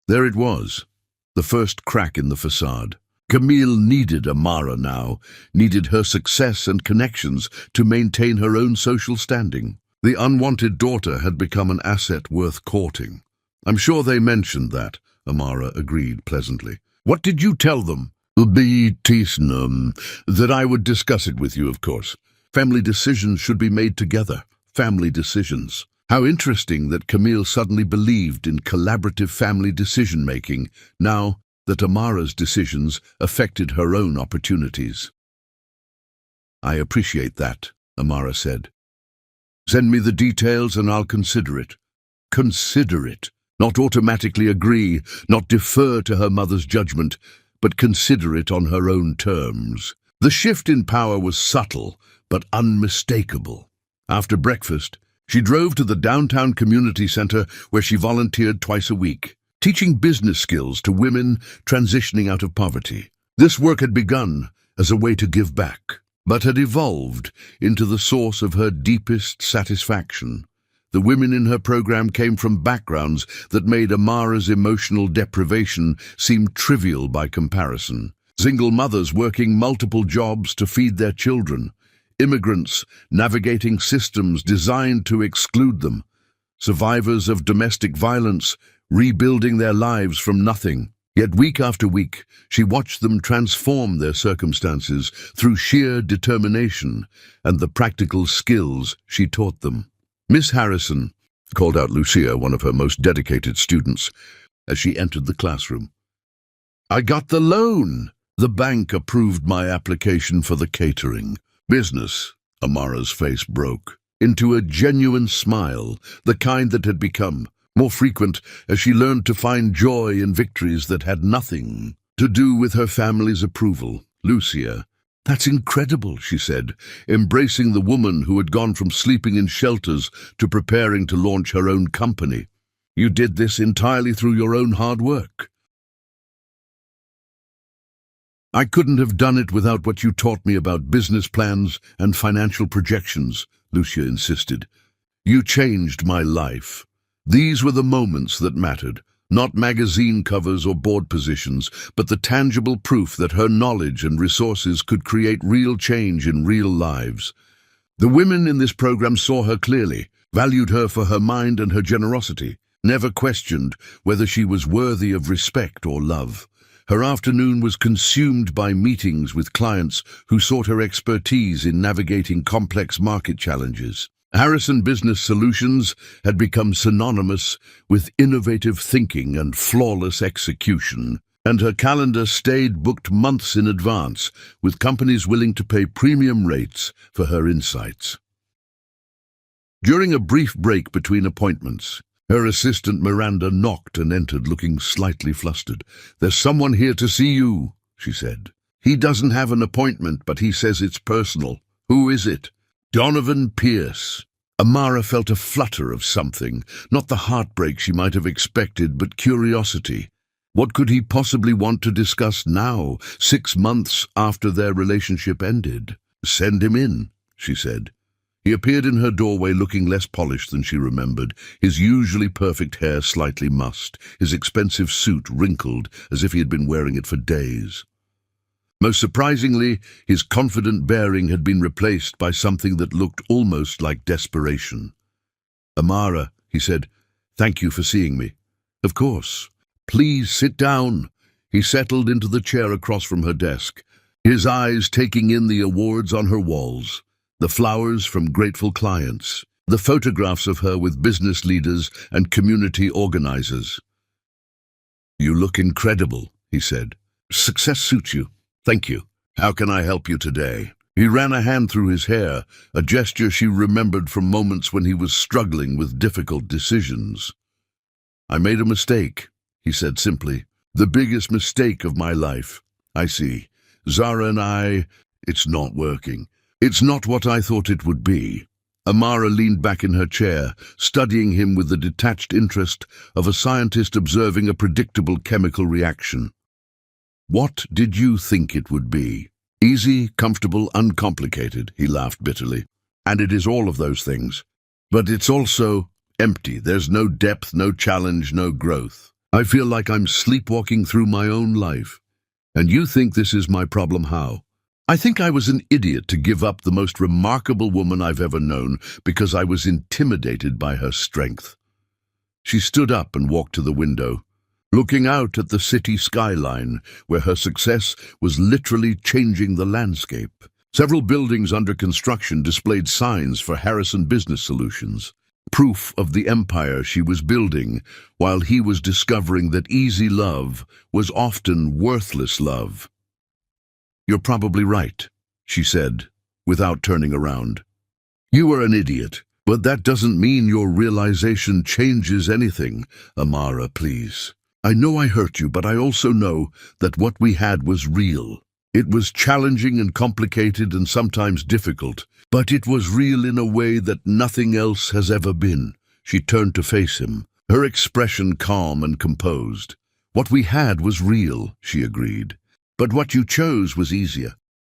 There it was, the first crack in the facade. Camille needed Amara now, needed her success and connections to maintain her own social standing. The unwanted daughter had become an asset worth courting. "I'm sure they mentioned that," Amara agreed pleasantly. "What did you tell them?" "That I would discuss it with you, of course. Family decisions should be made together. Family decisions." How interesting that Camille suddenly believed in collaborative family decision-making, now that Amara's decisions affected her own opportunities. "I appreciate that," Amara said. "Send me the details and I'll consider it." Consider it. Not automatically agree, not defer to her mother's judgment, but consider it on her own terms. The shift in power was subtle, but unmistakable. After breakfast, she drove to the downtown community center where she volunteered twice a week, teaching business skills to women transitioning out of poverty. This work had begun as a way to give back, but had evolved into the source of her deepest satisfaction. The women in her program came from backgrounds that made Amara's emotional deprivation seem trivial by comparison. Single mothers working multiple jobs to feed their children. Immigrants navigating systems designed to exclude them. Survivors of domestic violence rebuilding their lives from nothing. Yet week after week, she watched them transform their circumstances through sheer determination and the practical skills she taught them. Miss Harrison called out Lucia, one of her most dedicated students, as she entered the classroom. "I got the loan! The bank approved my application for the catering business." Amara's face broke into a genuine smile, the kind that had become more frequent as she learned to find joy in victories that had nothing to do with her family's approval. "Lucia, that's incredible," she said, embracing the woman who had gone from sleeping in shelters to preparing to launch her own company. "You did this entirely through your own hard work." "I couldn't have done it without what you taught me about business plans and financial projections," Lucia insisted. "You changed my life." These were the moments that mattered, not magazine covers or board positions, but the tangible proof that her knowledge and resources could create real change in real lives. The women in this program saw her clearly, valued her for her mind and her generosity, never questioned whether she was worthy of respect or love. Her afternoon was consumed by meetings with clients who sought her expertise in navigating complex market challenges. Harrison Business Solutions had become synonymous with innovative thinking and flawless execution, and her calendar stayed booked months in advance, with companies willing to pay premium rates for her insights. During a brief break between appointments, her assistant Miranda knocked and entered looking slightly flustered. "There's someone here to see you," she said. "He doesn't have an appointment, but he says it's personal." "Who is it?" "Donovan Pierce." Amara felt a flutter of something, not the heartbreak she might have expected, but curiosity. What could he possibly want to discuss now, 6 months after their relationship ended? "Send him in," she said. He appeared in her doorway looking less polished than she remembered, his usually perfect hair slightly mussed, his expensive suit wrinkled as if he had been wearing it for days. Most surprisingly, his confident bearing had been replaced by something that looked almost like desperation. "Amara," he said, "thank you for seeing me." "Of course. Please sit down." He settled into the chair across from her desk, his eyes taking in the awards on her walls, the flowers from grateful clients, the photographs of her with business leaders and community organizers. "You look incredible," he said. "Success suits you." "Thank you. How can I help you today?" He ran a hand through his hair, a gesture she remembered from moments when he was struggling with difficult decisions. "I made a mistake," he said simply. "The biggest mistake of my life." "I see. Zara and it's not working." "It's not what I thought it would be." Amara leaned back in her chair, studying him with the detached interest of a scientist observing a predictable chemical reaction. "What did you think it would be?" "Easy, comfortable, uncomplicated," he laughed bitterly. "And it is all of those things. But it's also empty. There's no depth, no challenge, no growth. I feel like I'm sleepwalking through my own life. And you think this is my problem? How?" "I think I was an idiot to give up the most remarkable woman I've ever known because I was intimidated by her strength." She stood up and walked to the window, looking out at the city skyline, where her success was literally changing the landscape. Several buildings under construction displayed signs for Harrison Business Solutions, proof of the empire she was building, while he was discovering that easy love was often worthless love. "You're probably right," she said, without turning around. "You are an idiot, but that doesn't mean your realization changes anything. Amara, please. I know I hurt you, but I also know that what we had was real. It was challenging and complicated and sometimes difficult, but it was real in a way that nothing else has ever been." She turned to face him, her expression calm and composed. "What we had was real," she agreed, "but what you chose was easier.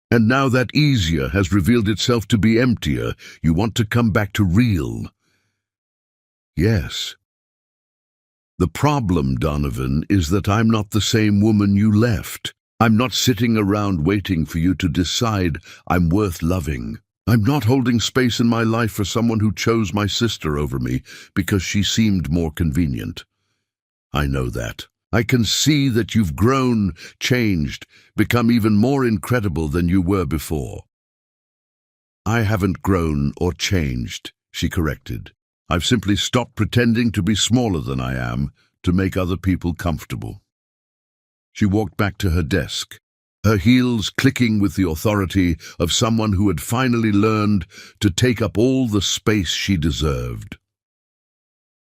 And now that easier has revealed itself to be emptier. You want to come back to real." Yes. The problem, Donovan, is that I'm not the same woman you left. I'm not sitting around waiting for you to decide I'm worth loving. I'm not holding space in my life for someone who chose my sister over me because she seemed more convenient. I know that. I can see that you've grown, changed, become even more incredible than you were before. I haven't grown or changed, she corrected. I've simply stopped pretending to be smaller than I am to make other people comfortable. She walked back to her desk, her heels clicking with the authority of someone who had finally learned to take up all the space she deserved.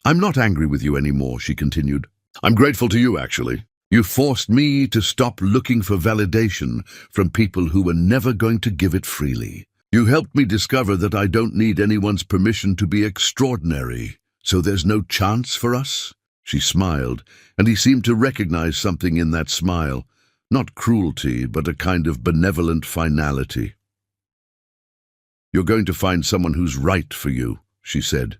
I'm not angry with you anymore, she continued. I'm grateful to you, actually. You forced me to stop looking for validation from people who were never going to give it freely. You helped me discover that I don't need anyone's permission to be extraordinary. So there's no chance for us? She smiled, and he seemed to recognize something in that smile. Not cruelty, but a kind of benevolent finality. You're going to find someone who's right for you, she said.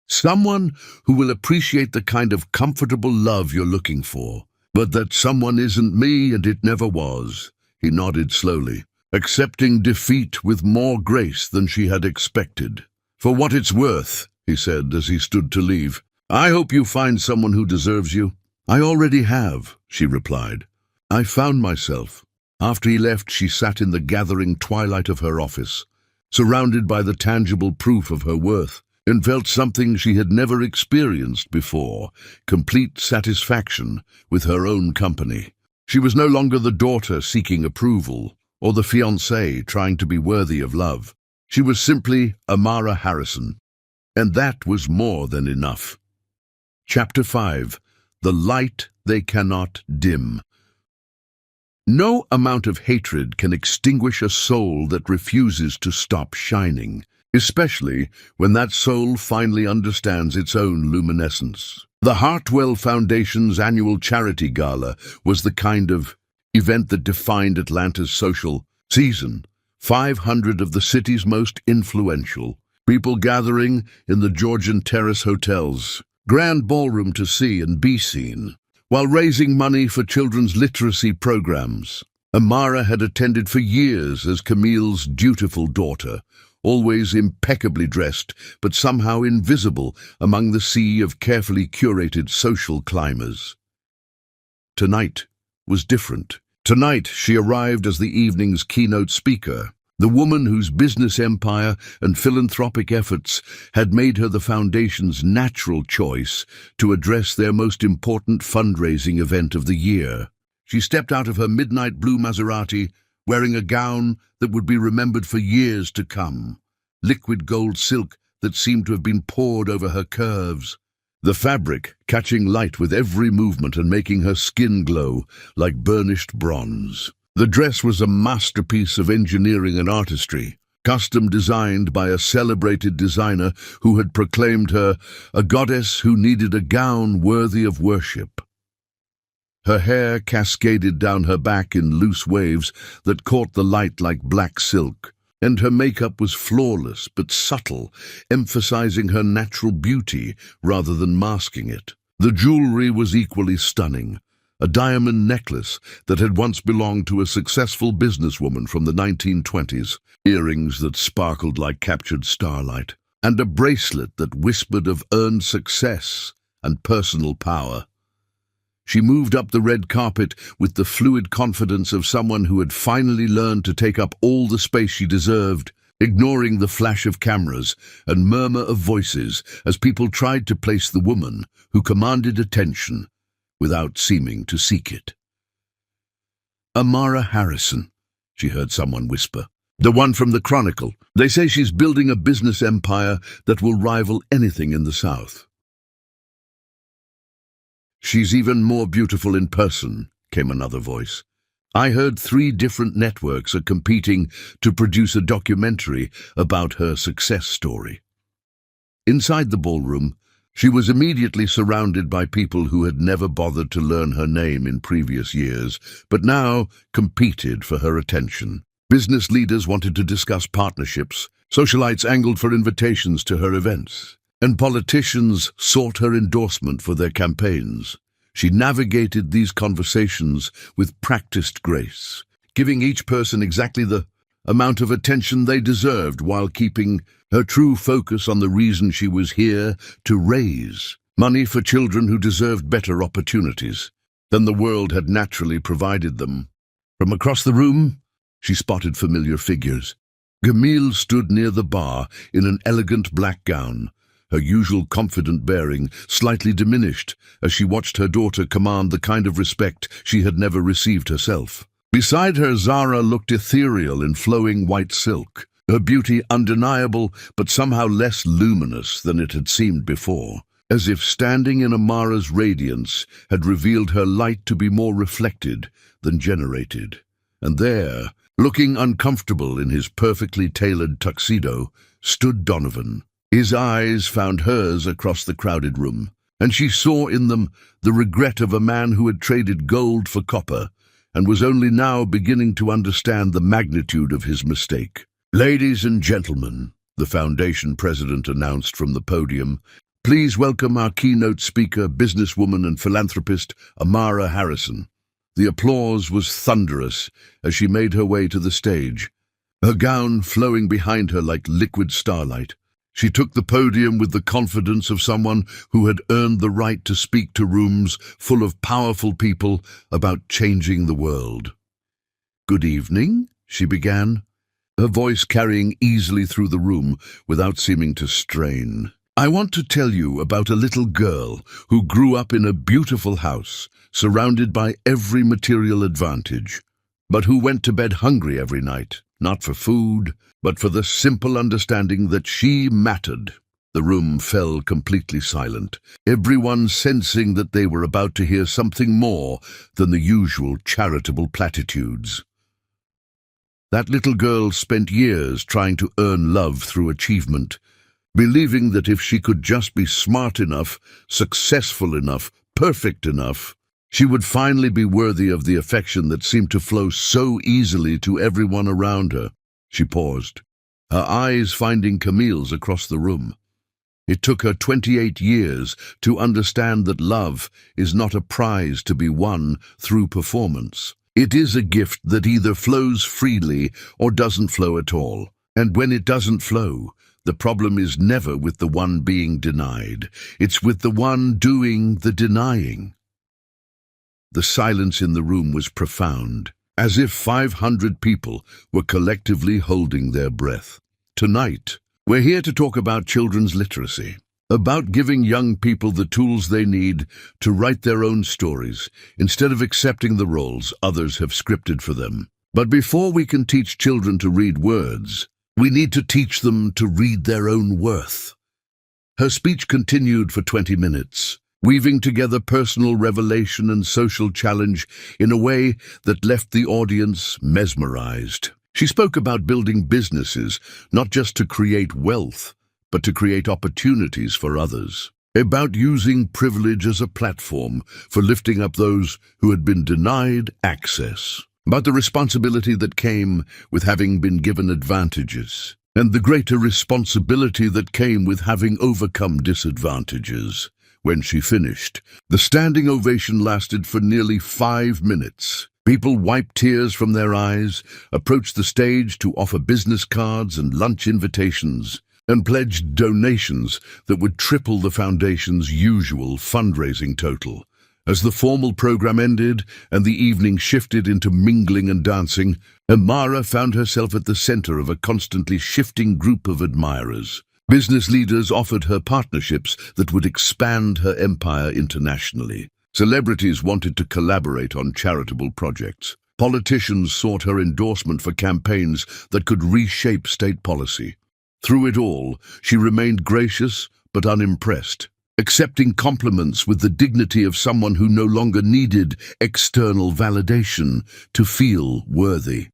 Someone who will appreciate the kind of comfortable love you're looking for. But that someone isn't me, and it never was. He nodded slowly, accepting defeat with more grace than she had expected. For what it's worth, he said as he stood to leave, I hope you find someone who deserves you. I already have, she replied. I found myself. After he left, she sat in the gathering twilight of her office, surrounded by the tangible proof of her worth, and felt something she had never experienced before, complete satisfaction with her own company. She was no longer the daughter seeking approval, or the fiancé trying to be worthy of love. She was simply Amara Harrison, and that was more than enough. Chapter 5. The Light They Cannot Dim. No amount of hatred can extinguish a soul that refuses to stop shining, especially when that soul finally understands its own luminescence. The Hartwell Foundation's annual charity gala was the kind of event that defined Atlanta's social season. 500 of the city's most influential people gathering in the Georgian Terrace hotels, grand ballroom to see and be seen, while raising money for children's literacy programs. Amara had attended for years as Camille's dutiful daughter, always impeccably dressed, but somehow invisible among the sea of carefully curated social climbers. Tonight was different. Tonight she arrived as the evening's keynote speaker, the woman whose business empire and philanthropic efforts had made her the Foundation's natural choice to address their most important fundraising event of the year. She stepped out of her midnight blue Maserati, wearing a gown that would be remembered for years to come, liquid gold silk that seemed to have been poured over her curves, the fabric catching light with every movement and making her skin glow like burnished bronze. The dress was a masterpiece of engineering and artistry, custom designed by a celebrated designer who had proclaimed her a goddess who needed a gown worthy of worship. Her hair cascaded down her back in loose waves that caught the light like black silk, and her makeup was flawless but subtle, emphasizing her natural beauty rather than masking it. The jewelry was equally stunning, a diamond necklace that had once belonged to a successful businesswoman from the 1920s, earrings that sparkled like captured starlight, and a bracelet that whispered of earned success and personal power. She moved up the red carpet with the fluid confidence of someone who had finally learned to take up all the space she deserved, ignoring the flash of cameras and murmur of voices as people tried to place the woman who commanded attention without seeming to seek it. Amara Harrison, she heard someone whisper. The one from the Chronicle. They say she's building a business empire that will rival anything in the South. She's even more beautiful in person, came another voice. I heard 3 different networks are competing to produce a documentary about her success story. Inside the ballroom, she was immediately surrounded by people who had never bothered to learn her name in previous years, but now competed for her attention. Business leaders wanted to discuss partnerships. Socialites angled for invitations to her events. and politicians sought her endorsement for their campaigns. She navigated these conversations with practiced grace, giving each person exactly the amount of attention they deserved while keeping her true focus on the reason she was here to raise money for children who deserved better opportunities than the world had naturally provided them. From across the room, she spotted familiar figures. Camille stood near the bar in an elegant black gown, her usual confident bearing slightly diminished as she watched her daughter command the kind of respect she had never received herself. Beside her, Zara looked ethereal in flowing white silk, her beauty undeniable but somehow less luminous than it had seemed before, as if standing in Amara's radiance had revealed her light to be more reflected than generated. And there, looking uncomfortable in his perfectly tailored tuxedo, stood Donovan. His eyes found hers across the crowded room, and she saw in them the regret of a man who had traded gold for copper and was only now beginning to understand the magnitude of his mistake. "Ladies and gentlemen," the Foundation president announced from the podium, "please welcome our keynote speaker, businesswoman and philanthropist, Amara Harrison." The applause was thunderous as she made her way to the stage, her gown flowing behind her like liquid starlight. She took the podium with the confidence of someone who had earned the right to speak to rooms full of powerful people about changing the world. "Good evening," she began, her voice carrying easily through the room without seeming to strain. "I want to tell you about a little girl who grew up in a beautiful house, surrounded by every material advantage, but who went to bed hungry every night, not for food, but for the simple understanding that she mattered." The room fell completely silent, everyone sensing that they were about to hear something more than the usual charitable platitudes. That little girl spent years trying to earn love through achievement, believing that if she could just be smart enough, successful enough, perfect enough, she would finally be worthy of the affection that seemed to flow so easily to everyone around her. She paused, her eyes finding Camille's across the room. It took her 28 years to understand that love is not a prize to be won through performance. It is a gift that either flows freely or doesn't flow at all. And when it doesn't flow, the problem is never with the one being denied. It's with the one doing the denying. The silence in the room was profound, as if 500 people were collectively holding their breath. Tonight, we're here to talk about children's literacy, about giving young people the tools they need to write their own stories, instead of accepting the roles others have scripted for them. But before we can teach children to read words, we need to teach them to read their own worth. Her speech continued for 20 minutes, weaving together personal revelation and social challenge in a way that left the audience mesmerized. She spoke about building businesses, not just to create wealth, but to create opportunities for others. About using privilege as a platform for lifting up those who had been denied access. About the responsibility that came with having been given advantages, and the greater responsibility that came with having overcome disadvantages. When she finished, the standing ovation lasted for nearly 5 minutes. People wiped tears from their eyes, approached the stage to offer business cards and lunch invitations, and pledged donations that would triple the Foundation's usual fundraising total. As the formal program ended and the evening shifted into mingling and dancing, Amara found herself at the center of a constantly shifting group of admirers. Business leaders offered her partnerships that would expand her empire internationally. Celebrities wanted to collaborate on charitable projects. Politicians sought her endorsement for campaigns that could reshape state policy. Through it all, she remained gracious but unimpressed, accepting compliments with the dignity of someone who no longer needed external validation to feel worthy.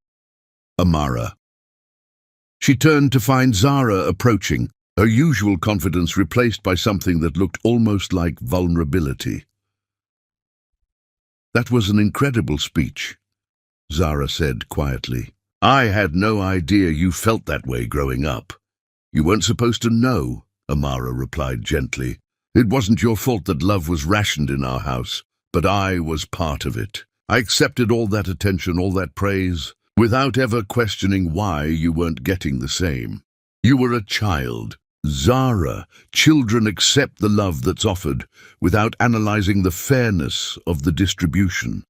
Amara. She turned to find Zara approaching, her usual confidence replaced by something that looked almost like vulnerability. "That was an incredible speech," Zara said quietly. "I had no idea you felt that way growing up. You weren't supposed to know." Amara replied gently. It wasn't your fault that love was rationed in our house, but I was part of it. I accepted all that attention, all that praise, without ever questioning why you weren't getting the same. You were a child. Zara, children accept the love that's offered without analyzing the fairness of the distribution.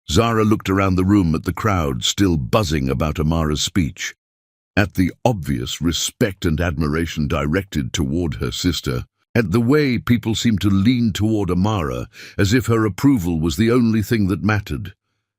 Zara looked around the room at the crowd, still buzzing about Amara's speech, at the obvious respect and admiration directed toward her sister, at the way people seemed to lean toward Amara as if her approval was the only thing that mattered.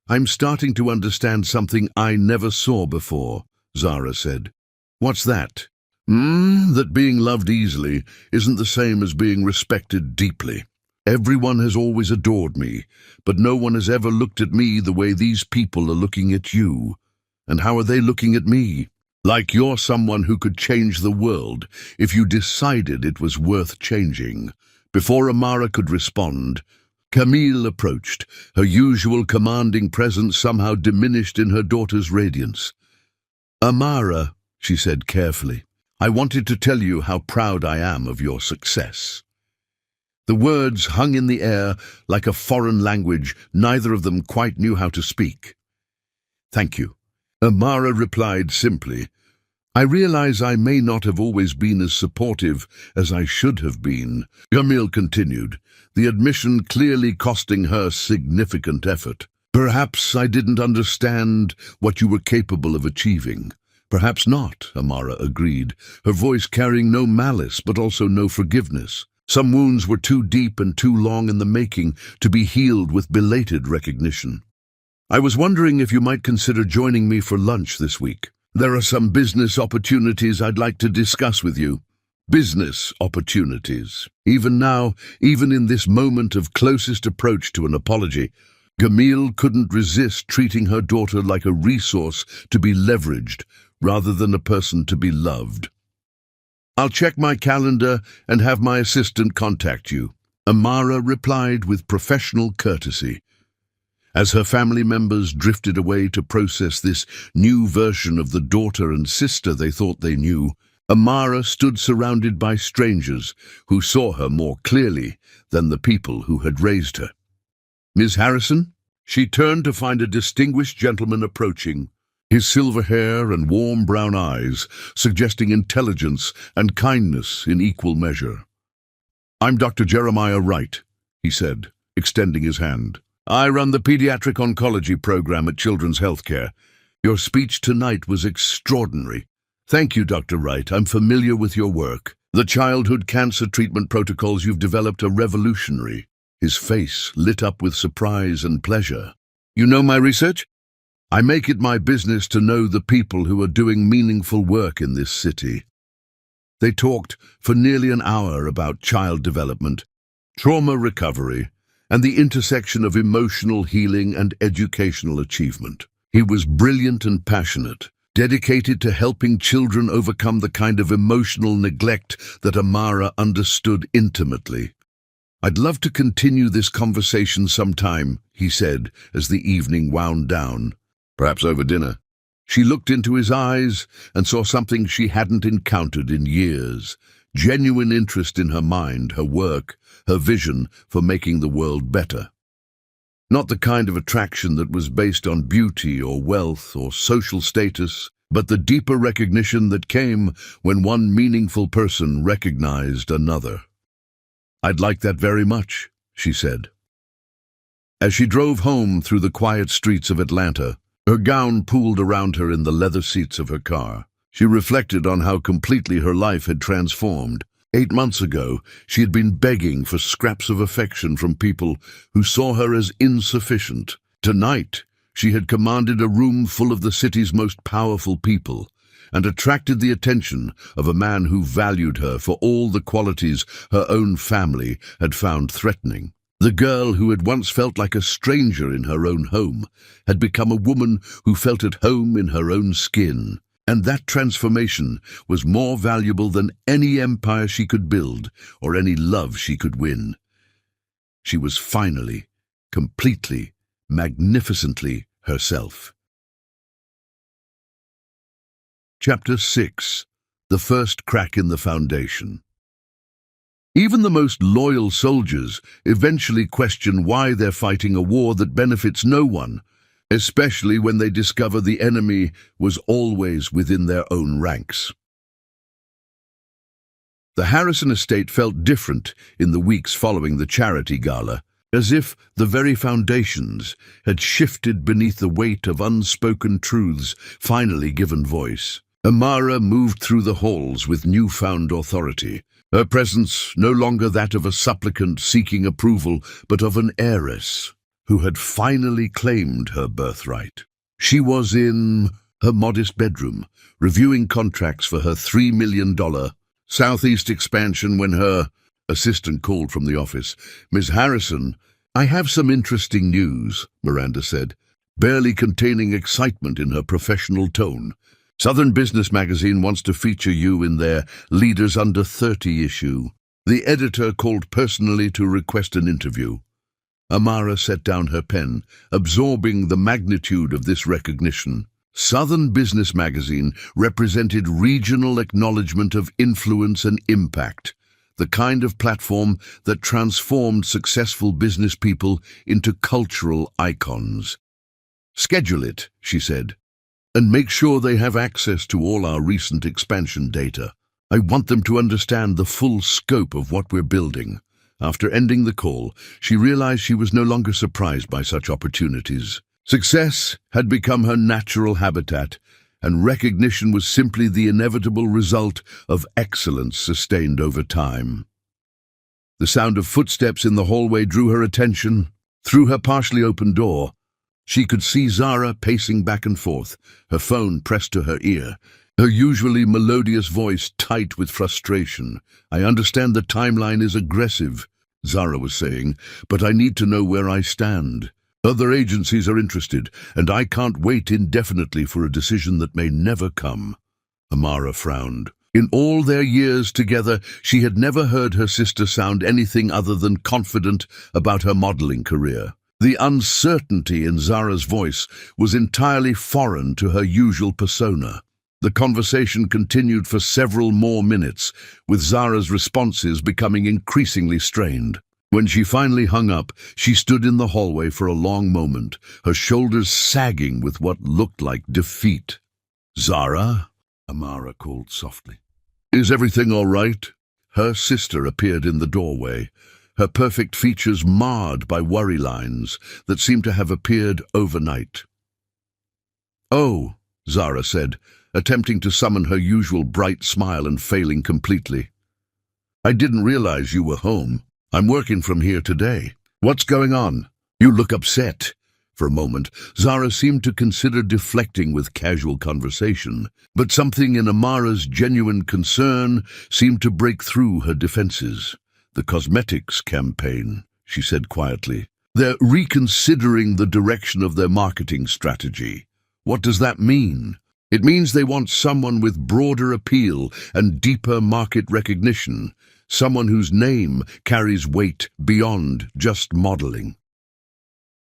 I'm starting to understand something I never saw before, Zara said. What's that? That being loved easily isn't the same as being respected deeply. Everyone has always adored me, but no one has ever looked at me the way these people are looking at you. And how are they looking at me? Like you're someone who could change the world if you decided it was worth changing. Before Amara could respond, Camille approached, her usual commanding presence somehow diminished in her daughter's radiance. Amara, she said carefully, I wanted to tell you how proud I am of your success. The words hung in the air like a foreign language neither of them quite knew how to speak. Thank you. Amara replied simply. I realize I may not have always been as supportive as I should have been, Camille continued, the admission clearly costing her significant effort. Perhaps I didn't understand what you were capable of achieving. Perhaps not, Amara agreed, her voice carrying no malice but also no forgiveness. Some wounds were too deep and too long in the making to be healed with belated recognition. I was wondering if you might consider joining me for lunch this week. There are some business opportunities I'd like to discuss with you. Business opportunities. Even now, even in this moment of closest approach to an apology, Camille couldn't resist treating her daughter like a resource to be leveraged rather than a person to be loved. I'll check my calendar and have my assistant contact you, Amara replied with professional courtesy. As her family members drifted away to process this new version of the daughter and sister they thought they knew, Amara stood surrounded by strangers who saw her more clearly than the people who had raised her. Miss Harrison? She turned to find a distinguished gentleman approaching, his silver hair and warm brown eyes suggesting intelligence and kindness in equal measure. I'm Dr. Jeremiah Wright, he said, extending his hand. I run the pediatric oncology program at Children's Healthcare. Your speech tonight was extraordinary. Thank you, Dr. Wright. I'm familiar with your work. The childhood cancer treatment protocols you've developed are revolutionary. His face lit up with surprise and pleasure. You know my research? I make it my business to know the people who are doing meaningful work in this city. They talked for nearly an hour about child development, trauma recovery, and the intersection of emotional healing and educational achievement. He was brilliant and passionate, dedicated to helping children overcome the kind of emotional neglect that Amara understood intimately. I'd love to continue this conversation sometime, he said as the evening wound down. Perhaps over dinner. She looked into his eyes and saw something she hadn't encountered in years. Genuine interest in her mind, her work, her vision for making the world better. Not the kind of attraction that was based on beauty or wealth or social status, but the deeper recognition that came when one meaningful person recognized another. I'd like that very much, she said. As she drove home through the quiet streets of Atlanta, her gown pooled around her in the leather seats of her car. She reflected on how completely her life had transformed. 8 months ago, she had been begging for scraps of affection from people who saw her as insufficient. Tonight, she had commanded a room full of the city's most powerful people and attracted the attention of a man who valued her for all the qualities her own family had found threatening. The girl who had once felt like a stranger in her own home had become a woman who felt at home in her own skin. And that transformation was more valuable than any empire she could build or any love she could win. She was finally, completely, magnificently herself. Chapter 6. the first crack in the foundation. Even the most loyal soldiers eventually question why they're fighting a war that benefits no one, especially when they discover the enemy was always within their own ranks. The Harrison estate felt different in the weeks following the charity gala, as if the very foundations had shifted beneath the weight of unspoken truths finally given voice. Amara moved through the halls with newfound authority, her presence no longer that of a supplicant seeking approval, but of an heiress who had finally claimed her birthright. She was in her modest bedroom, reviewing contracts for her $3 million Southeast expansion when her assistant called from the office. "Miss Harrison, I have some interesting news," Miranda said, barely containing excitement in her professional tone. "Southern Business Magazine wants to feature you in their Leaders Under 30 issue. The editor called personally to request an interview." Amara set down her pen, absorbing the magnitude of this recognition. Southern Business Magazine represented regional acknowledgement of influence and impact, the kind of platform that transformed successful business people into cultural icons. "Schedule it," she said, "and make sure they have access to all our recent expansion data. I want them to understand the full scope of what we're building." After ending the call, she realized she was no longer surprised by such opportunities. Success had become her natural habitat, and recognition was simply the inevitable result of excellence sustained over time. The sound of footsteps in the hallway drew her attention. Through her partially open door, she could see Zara pacing back and forth, her phone pressed to her ear, her usually melodious voice tight with frustration. "I understand the timeline is aggressive," Zara was saying, "but I need to know where I stand. Other agencies are interested, and I can't wait indefinitely for a decision that may never come." Amara frowned. In all their years together, she had never heard her sister sound anything other than confident about her modeling career. The uncertainty in Zara's voice was entirely foreign to her usual persona. The conversation continued for several more minutes, with Zara's responses becoming increasingly strained. When she finally hung up, she stood in the hallway for a long moment, her shoulders sagging with what looked like defeat. "Zara?" Amara called softly. "Is everything all right?" Her sister appeared in the doorway, her perfect features marred by worry lines that seemed to have appeared overnight. "Oh," Zara said, attempting to summon her usual bright smile and failing completely. "I didn't realize you were home. I'm working from here today. What's going on? You look upset." For a moment, Zara seemed to consider deflecting with casual conversation, but something in Amara's genuine concern seemed to break through her defenses. "The cosmetics campaign," she said quietly. "They're reconsidering the direction of their marketing strategy. What does that mean?" "It means they want someone with broader appeal and deeper market recognition, someone whose name carries weight beyond just modeling."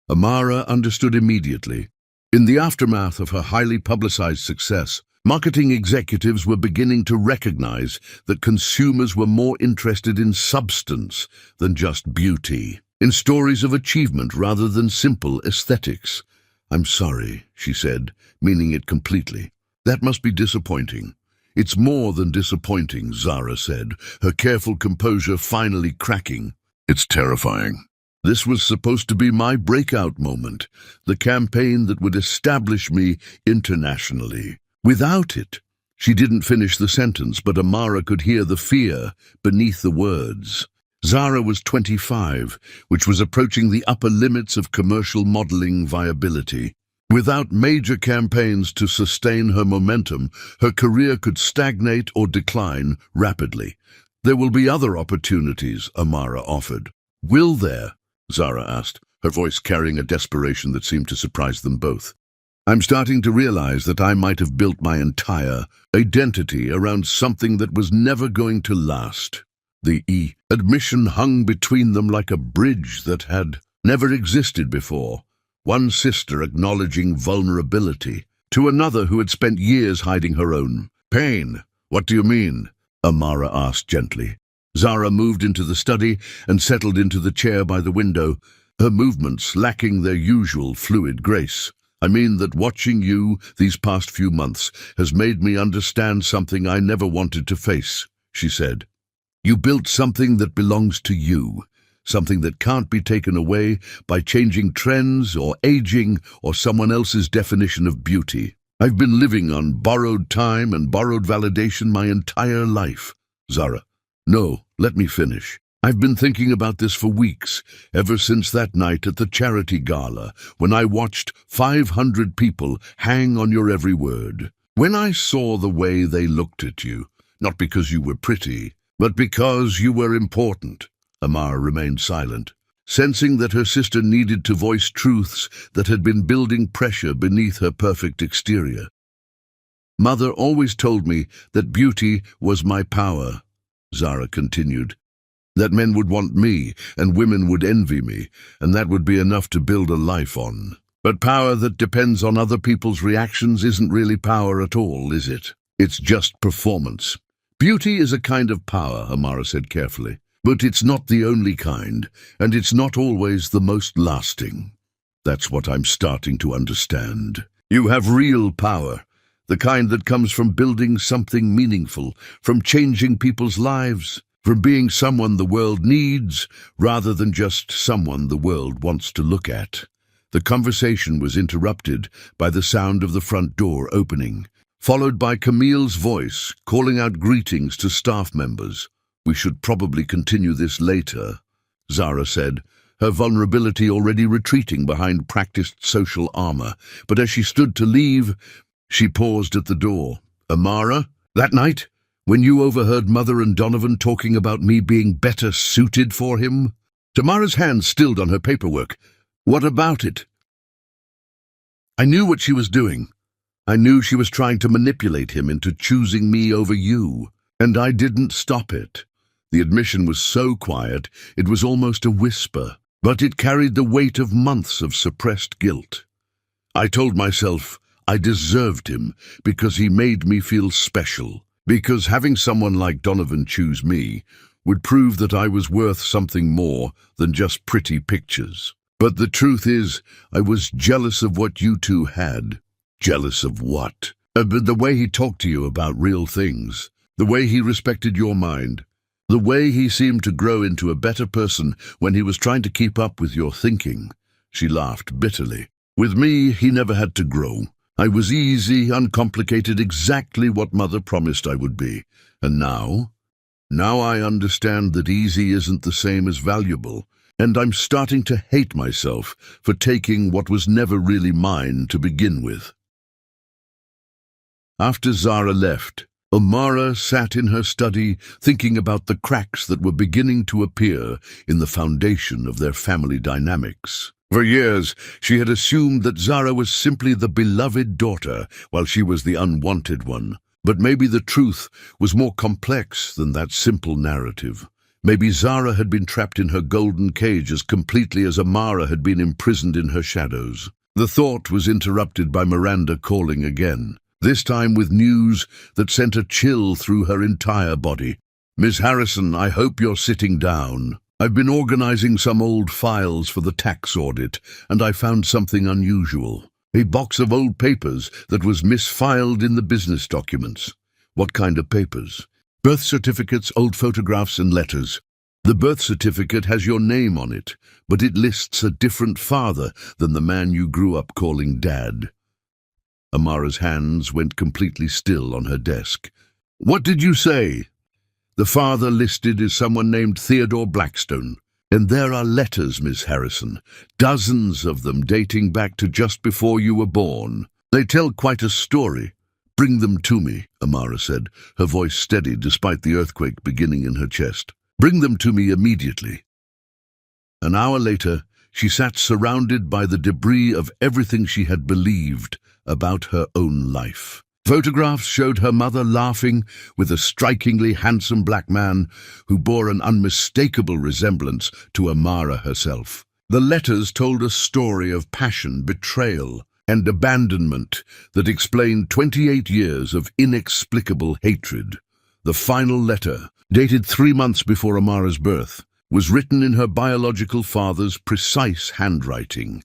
Amara understood immediately. In the aftermath of her highly publicized success, marketing executives were beginning to recognize that consumers were more interested in substance than just beauty, in stories of achievement rather than simple aesthetics. "I'm sorry," she said, meaning it completely. "That must be disappointing." "It's more than disappointing," Zara said, her careful composure finally cracking. "It's terrifying. This was supposed to be my breakout moment, the campaign that would establish me internationally. Without it—" She didn't finish the sentence, but Amara could hear the fear beneath the words. Zara was 25, which was approaching the upper limits of commercial modeling viability. Without major campaigns to sustain her momentum, her career could stagnate or decline rapidly. "There will be other opportunities," Amara offered. "Will there?" Zara asked, her voice carrying a desperation that seemed to surprise them both. "I'm starting to realize that I might have built my entire identity around something that was never going to last." The admission hung between them like a bridge that had never existed before. One sister acknowledging vulnerability to another who had spent years hiding her own pain. What do you mean? Amara asked gently. Zara moved into the study and settled into the chair by the window, her movements lacking their usual fluid grace. I mean that watching you these past few months has made me understand something I never wanted to face, she said. You built something that belongs to you, something that can't be taken away by changing trends or aging or someone else's definition of beauty. I've been living on borrowed time and borrowed validation my entire life. Zara. No, let me finish. I've been thinking about this for weeks, ever since that night at the charity gala, when I watched 500 people hang on your every word. When I saw the way they looked at you, not because you were pretty, but because you were important. Amara remained silent, sensing that her sister needed to voice truths that had been building pressure beneath her perfect exterior. Mother always told me that beauty was my power, Zara continued. That men would want me and women would envy me, and that would be enough to build a life on. But power that depends on other people's reactions isn't really power at all, is it? It's just performance. Beauty is a kind of power, Amara said carefully. But it's not the only kind, and it's not always the most lasting. That's what I'm starting to understand. You have real power, the kind that comes from building something meaningful, from changing people's lives, from being someone the world needs, rather than just someone the world wants to look at. The conversation was interrupted by the sound of the front door opening, followed by Camille's voice calling out greetings to staff members. We should probably continue this later, Zara said, her vulnerability already retreating behind practiced social armor. But as she stood to leave, she paused at the door. Amara, that night, when you overheard Mother and Donovan talking about me being better suited for him? Tamara's hand stilled on her paperwork. What about it? I knew what she was doing. I knew she was trying to manipulate him into choosing me over you, and I didn't stop it. The admission was so quiet, it was almost a whisper, but it carried the weight of months of suppressed guilt. I told myself I deserved him because he made me feel special, because having someone like Donovan choose me would prove that I was worth something more than just pretty pictures. But the truth is, I was jealous of what you two had. Jealous of what? The way he talked to you about real things, the way he respected your mind, the way he seemed to grow into a better person when he was trying to keep up with your thinking. She laughed bitterly. With me, he never had to grow. I was easy, uncomplicated, exactly what Mother promised I would be. And now I understand that easy isn't the same as valuable, and I'm starting to hate myself for taking what was never really mine to begin with. After Zara left, Amara sat in her study thinking about the cracks that were beginning to appear in the foundation of their family dynamics. For years, she had assumed that Zara was simply the beloved daughter, while she was the unwanted one. But maybe the truth was more complex than that simple narrative. Maybe Zara had been trapped in her golden cage as completely as Amara had been imprisoned in her shadows. The thought was interrupted by Miranda calling again, this time with news that sent a chill through her entire body. Miss Harrison, I hope you're sitting down. I've been organizing some old files for the tax audit, and I found something unusual. A box of old papers that was misfiled in the business documents. What kind of papers? Birth certificates, old photographs, and letters. The birth certificate has your name on it, but it lists a different father than the man you grew up calling Dad. Amara's hands went completely still on her desk. What did you say? The father listed is someone named Theodore Blackstone. And there are letters, Miss Harrison, dozens of them dating back to just before you were born. They tell quite a story. Bring them to me, Amara said, her voice steady despite the earthquake beginning in her chest. Bring them to me immediately. An hour later, she sat surrounded by the debris of everything she had believed about her own life. Photographs showed her mother laughing with a strikingly handsome black man who bore an unmistakable resemblance to Amara herself. The letters told a story of passion, betrayal, and abandonment that explained 28 years of inexplicable hatred. The final letter, dated 3 months before Amara's birth, was written in her biological father's precise handwriting.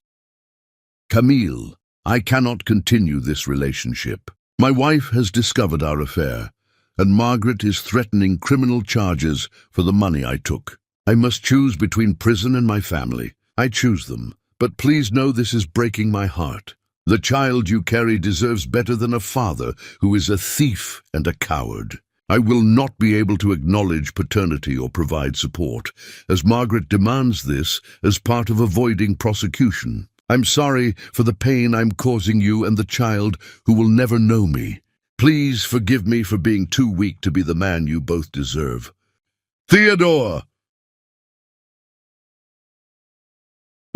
Camille, I cannot continue this relationship. My wife has discovered our affair, and Margaret is threatening criminal charges for the money I took. I must choose between prison and my family. I choose them, but please know this is breaking my heart. The child you carry deserves better than a father who is a thief and a coward. I will not be able to acknowledge paternity or provide support, as Margaret demands this as part of avoiding prosecution. I'm sorry for the pain I'm causing you and the child who will never know me. Please forgive me for being too weak to be the man you both deserve. Theodore!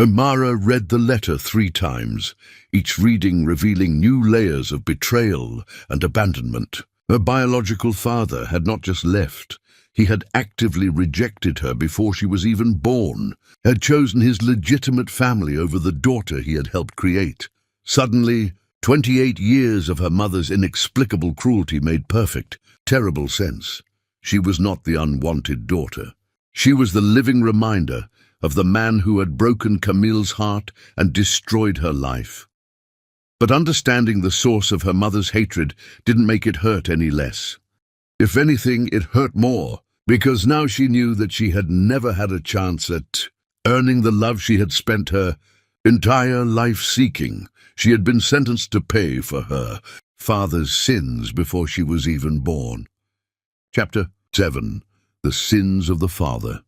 Amara read the letter 3 times, each reading revealing new layers of betrayal and abandonment. Her biological father had not just left, he had actively rejected her before she was even born, had chosen his legitimate family over the daughter he had helped create. Suddenly, 28 years of her mother's inexplicable cruelty made perfect, terrible sense. She was not the unwanted daughter. She was the living reminder of the man who had broken Camille's heart and destroyed her life. But understanding the source of her mother's hatred didn't make it hurt any less. If anything, it hurt more, because now she knew that she had never had a chance at earning the love she had spent her entire life seeking. She had been sentenced to pay for her father's sins before she was even born. Chapter 7. The Sins of the Father.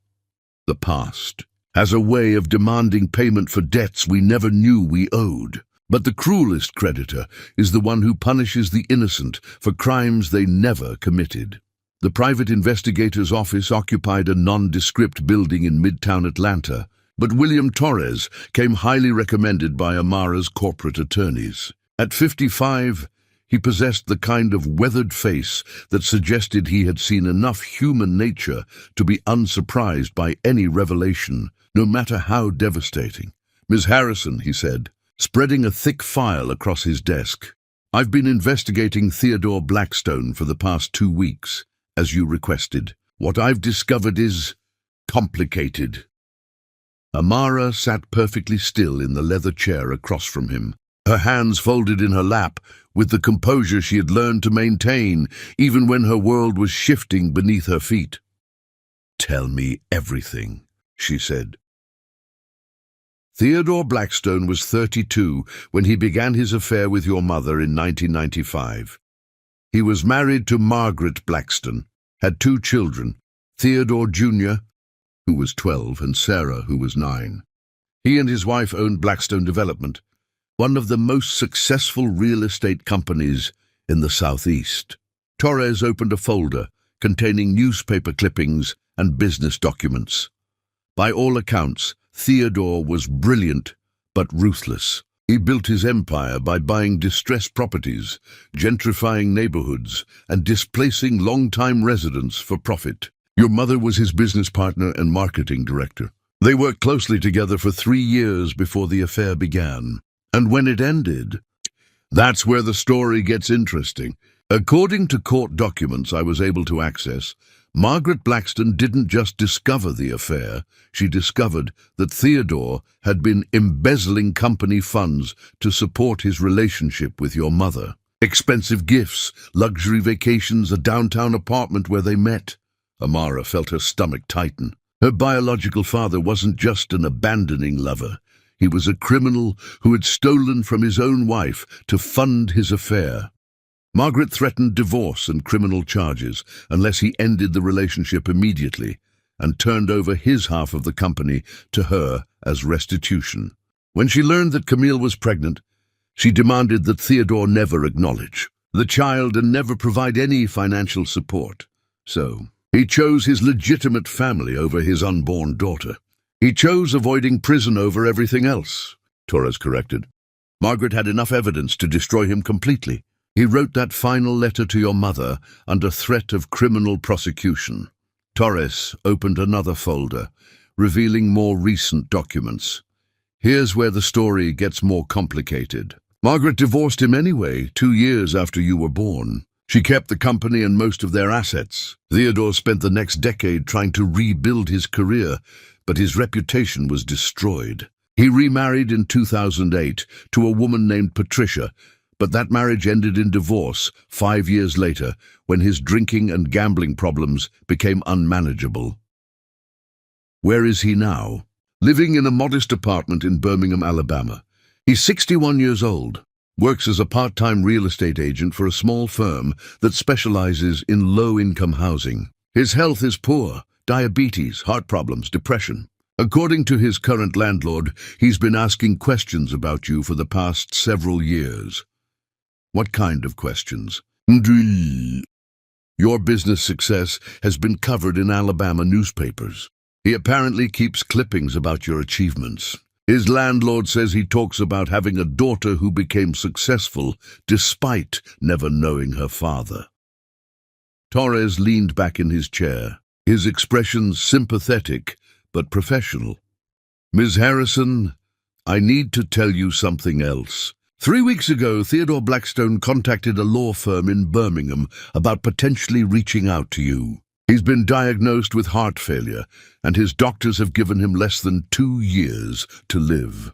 The past has a way of demanding payment for debts we never knew we owed. But the cruelest creditor is the one who punishes the innocent for crimes they never committed. The private investigator's office occupied a nondescript building in Midtown Atlanta, but William Torres came highly recommended by Amara's corporate attorneys. At 55, he possessed the kind of weathered face that suggested he had seen enough human nature to be unsurprised by any revelation, no matter how devastating. "Ms. Harrison," he said, spreading a thick file across his desk, "I've been investigating Theodore Blackstone for the past 2 weeks, as you requested. What I've discovered is complicated." Amara sat perfectly still in the leather chair across from him, her hands folded in her lap, with the composure she had learned to maintain, even when her world was shifting beneath her feet. "Tell me everything," she said. Theodore Blackstone was 32 when he began his affair with your mother in 1995. He was married to Margaret Blackstone, had 2 children, Theodore Jr., who was 12, and Sarah, who was 9. He and his wife owned Blackstone Development, one of the most successful real estate companies in the Southeast. Torres opened a folder containing newspaper clippings and business documents. By all accounts, Theodore was brilliant but ruthless. He built his empire by buying distressed properties, gentrifying neighborhoods, and displacing long-time residents for profit. Your mother was his business partner and marketing director. They worked closely together for 3 years before the affair began. And when it ended, that's where the story gets interesting. According to court documents I was able to access, Margaret Blackstone didn't just discover the affair, she discovered that Theodore had been embezzling company funds to support his relationship with your mother. Expensive gifts, luxury vacations, a downtown apartment where they met. Amara felt her stomach tighten. Her biological father wasn't just an abandoning lover. He was a criminal who had stolen from his own wife to fund his affair. Margaret threatened divorce and criminal charges unless he ended the relationship immediately and turned over his half of the company to her as restitution. When she learned that Camille was pregnant, she demanded that Theodore never acknowledge the child and never provide any financial support. So, he chose his legitimate family over his unborn daughter. He chose avoiding prison over everything else, Torres corrected. Margaret had enough evidence to destroy him completely. He wrote that final letter to your mother under threat of criminal prosecution. Torres opened another folder, revealing more recent documents. Here's where the story gets more complicated. Margaret divorced him anyway, 2 years after you were born. She kept the company and most of their assets. Theodore spent the next decade trying to rebuild his career, but his reputation was destroyed. He remarried in 2008 to a woman named Patricia, but that marriage ended in divorce 5 years later when his drinking and gambling problems became unmanageable. Where is he now? Living in a modest apartment in Birmingham, Alabama. He's 61 years old, works as a part-time real estate agent for a small firm that specializes in low-income housing. His health is poor, diabetes, heart problems, depression. According to his current landlord, he's been asking questions about you for the past several years. What kind of questions? Your business success has been covered in Alabama newspapers. He apparently keeps clippings about your achievements. His landlord says he talks about having a daughter who became successful despite never knowing her father. Torres leaned back in his chair, his expression sympathetic but professional. Ms. Harrison, I need to tell you something else. 3 weeks ago, Theodore Blackstone contacted a law firm in Birmingham about potentially reaching out to you. He's been diagnosed with heart failure, and his doctors have given him less than 2 years to live.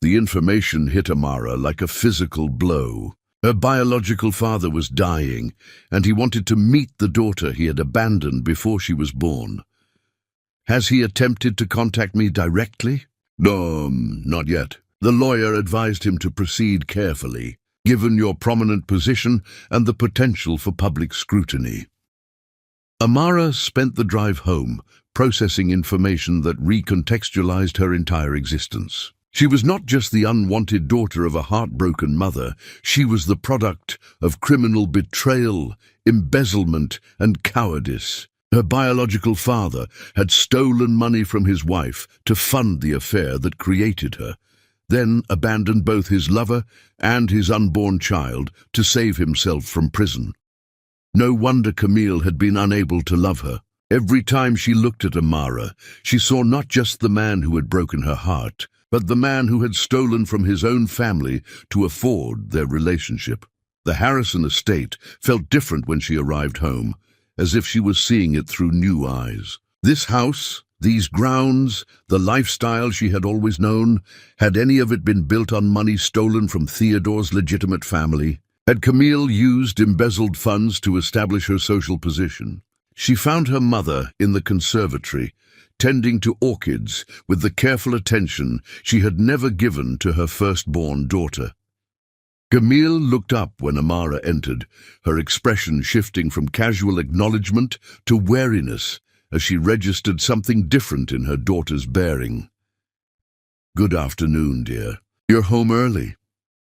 The information hit Amara like a physical blow. Her biological father was dying, and he wanted to meet the daughter he had abandoned before she was born. Has he attempted to contact me directly? No, not yet. The lawyer advised him to proceed carefully, given your prominent position and the potential for public scrutiny. Amara spent the drive home, processing information that recontextualized her entire existence. She was not just the unwanted daughter of a heartbroken mother, she was the product of criminal betrayal, embezzlement, and cowardice. Her biological father had stolen money from his wife to fund the affair that created her, then abandoned both his lover and his unborn child to save himself from prison. No wonder Camille had been unable to love her. Every time she looked at Amara, she saw not just the man who had broken her heart, but the man who had stolen from his own family to afford their relationship. The Harrison estate felt different when she arrived home, as if she was seeing it through new eyes. This house, these grounds, the lifestyle she had always known, had any of it been built on money stolen from Theodore's legitimate family? Had Camille used embezzled funds to establish her social position? She found her mother in the conservatory, tending to orchids with the careful attention she had never given to her firstborn daughter. Camille looked up when Amara entered, her expression shifting from casual acknowledgement to wariness as she registered something different in her daughter's bearing. "Good afternoon, dear. You're home early.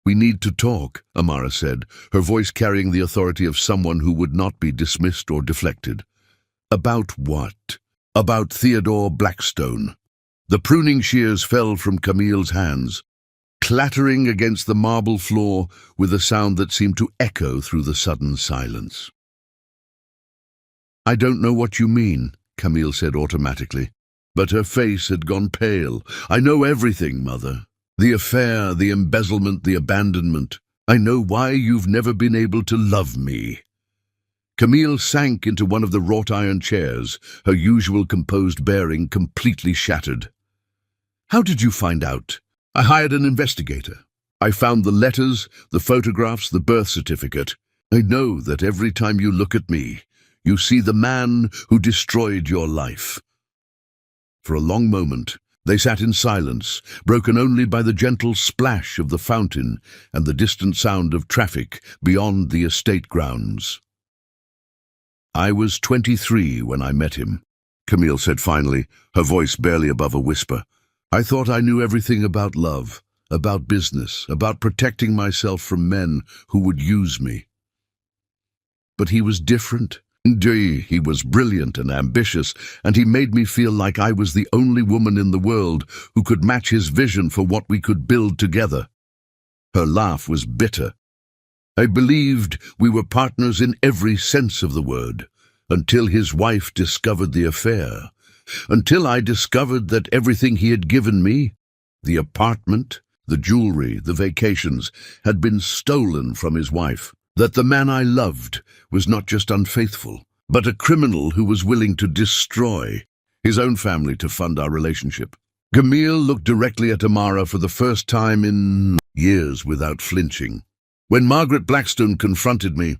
We need to talk," Amara said, her voice carrying the authority of someone who would not be dismissed or deflected. "About what?" "About Theodore Blackstone." The pruning shears fell from Camille's hands, clattering against the marble floor with a sound that seemed to echo through the sudden silence. "I don't know what you mean," Camille said automatically, but her face had gone pale. "I know everything, Mother. The affair, the embezzlement, the abandonment. I know why you've never been able to love me." Camille sank into one of the wrought iron chairs, her usual composed bearing completely shattered. "How did you find out?" "I hired an investigator. I found the letters, the photographs, the birth certificate. I know that every time you look at me, you see the man who destroyed your life." For a long moment, they sat in silence, broken only by the gentle splash of the fountain and the distant sound of traffic beyond the estate grounds. "I was 23 when I met him," Camille said finally, her voice barely above a whisper. "I thought I knew everything about love, about business, about protecting myself from men who would use me. But he was different. Indeed, he was brilliant and ambitious, and he made me feel like I was the only woman in the world who could match his vision for what we could build together." Her laugh was bitter. "I believed we were partners in every sense of the word, until his wife discovered the affair, until I discovered that everything he had given me, the apartment, the jewelry, the vacations, had been stolen from his wife. That the man I loved was not just unfaithful, but a criminal who was willing to destroy his own family to fund our relationship. Camille looked directly at Amara for the first time in years without flinching. When Margaret Blackstone confronted me,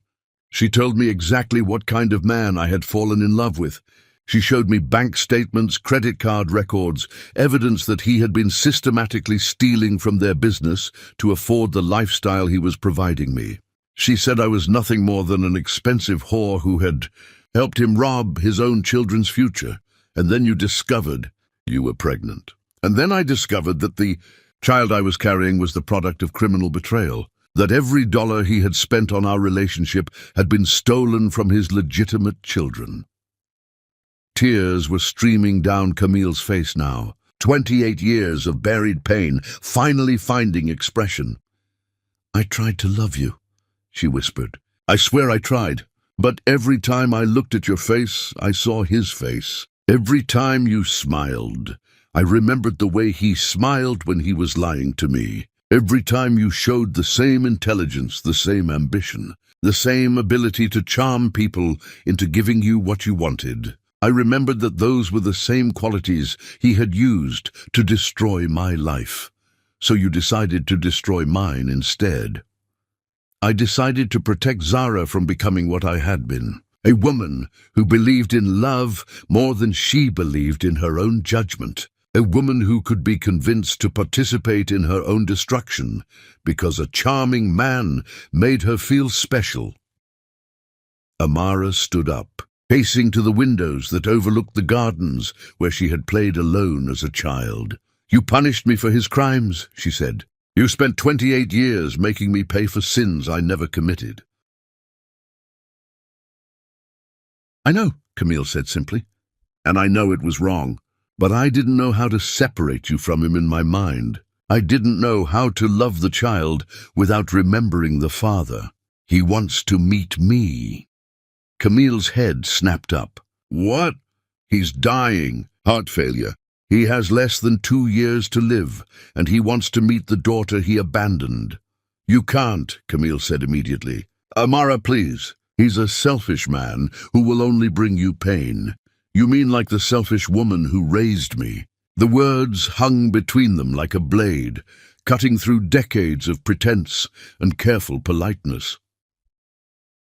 she told me exactly what kind of man I had fallen in love with. She showed me bank statements, credit card records, evidence that he had been systematically stealing from their business to afford the lifestyle he was providing me. She said I was nothing more than an expensive whore who had helped him rob his own children's future. And then you discovered you were pregnant. And then I discovered that the child I was carrying was the product of criminal betrayal, that every dollar he had spent on our relationship had been stolen from his legitimate children. Tears were streaming down Camille's face now. 28 years of buried pain, finally finding expression. "I tried to love you," she whispered. "I swear I tried. But every time I looked at your face, I saw his face. Every time you smiled, I remembered the way he smiled when he was lying to me. Every time you showed the same intelligence, the same ambition, the same ability to charm people into giving you what you wanted. I remembered that those were the same qualities he had used to destroy my life. So you decided to destroy mine instead. I decided to protect Zara from becoming what I had been, a woman who believed in love more than she believed in her own judgment, a woman who could be convinced to participate in her own destruction because a charming man made her feel special." Amara stood up, pacing to the windows that overlooked the gardens where she had played alone as a child. "You punished me for his crimes," she said. "You spent 28 years making me pay for sins I never committed." "I know," Camille said simply, "and I know it was wrong, but I didn't know how to separate you from him in my mind. I didn't know how to love the child without remembering the father. He wants to meet me." Camille's head snapped up. "What? He's dying. Heart failure. He has less than 2 years to live, and he wants to meet the daughter he abandoned." "You can't," Camille said immediately. "Amara, please. He's a selfish man who will only bring you pain. You mean like the selfish woman who raised me." The words hung between them like a blade, cutting through decades of pretense and careful politeness.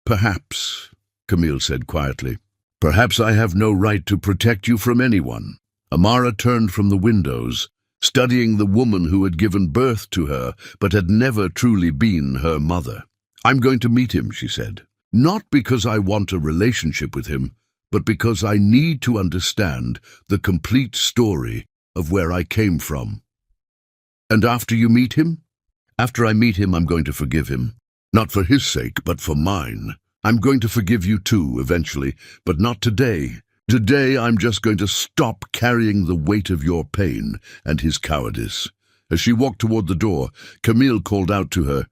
"Perhaps," Camille said quietly. "Perhaps I have no right to protect you from anyone." Amara turned from the windows, studying the woman who had given birth to her but had never truly been her mother. "I'm going to meet him," she said. "Not because I want a relationship with him, but because I need to understand the complete story of where I came from." "And after you meet him?" "After I meet him, I'm going to forgive him. Not for his sake, but for mine. I'm going to forgive you too, eventually, but not today. Today, I'm just going to stop carrying the weight of your pain and his cowardice." As she walked toward the door, Camille called out to her,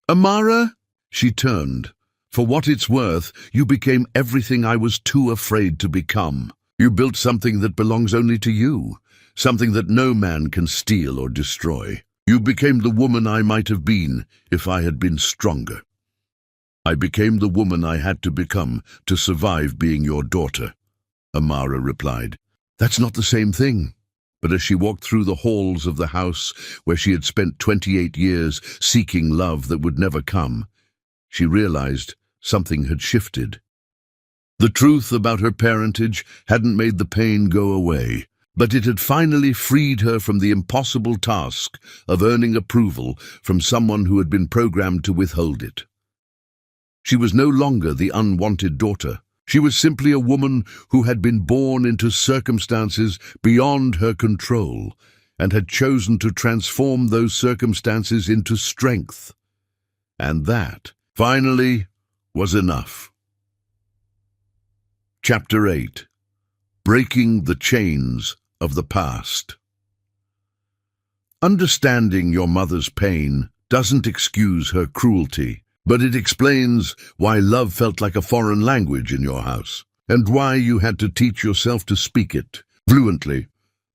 "Amara?" She turned. "For what it's worth, you became everything I was too afraid to become. You built something that belongs only to you, something that no man can steal or destroy. You became the woman I might have been if I had been stronger. I became the woman I had to become to survive being your daughter." Amara replied. "That's not the same thing." But as she walked through the halls of the house where she had spent 28 years seeking love that would never come, she realized something had shifted. The truth about her parentage hadn't made the pain go away, but it had finally freed her from the impossible task of earning approval from someone who had been programmed to withhold it. She was no longer the unwanted daughter. She was simply a woman who had been born into circumstances beyond her control and had chosen to transform those circumstances into strength. And that, finally, was enough. Chapter 8. Breaking the Chains of the Past. Understanding your mother's pain doesn't excuse her cruelty, but it explains why love felt like a foreign language in your house, and why you had to teach yourself to speak it fluently.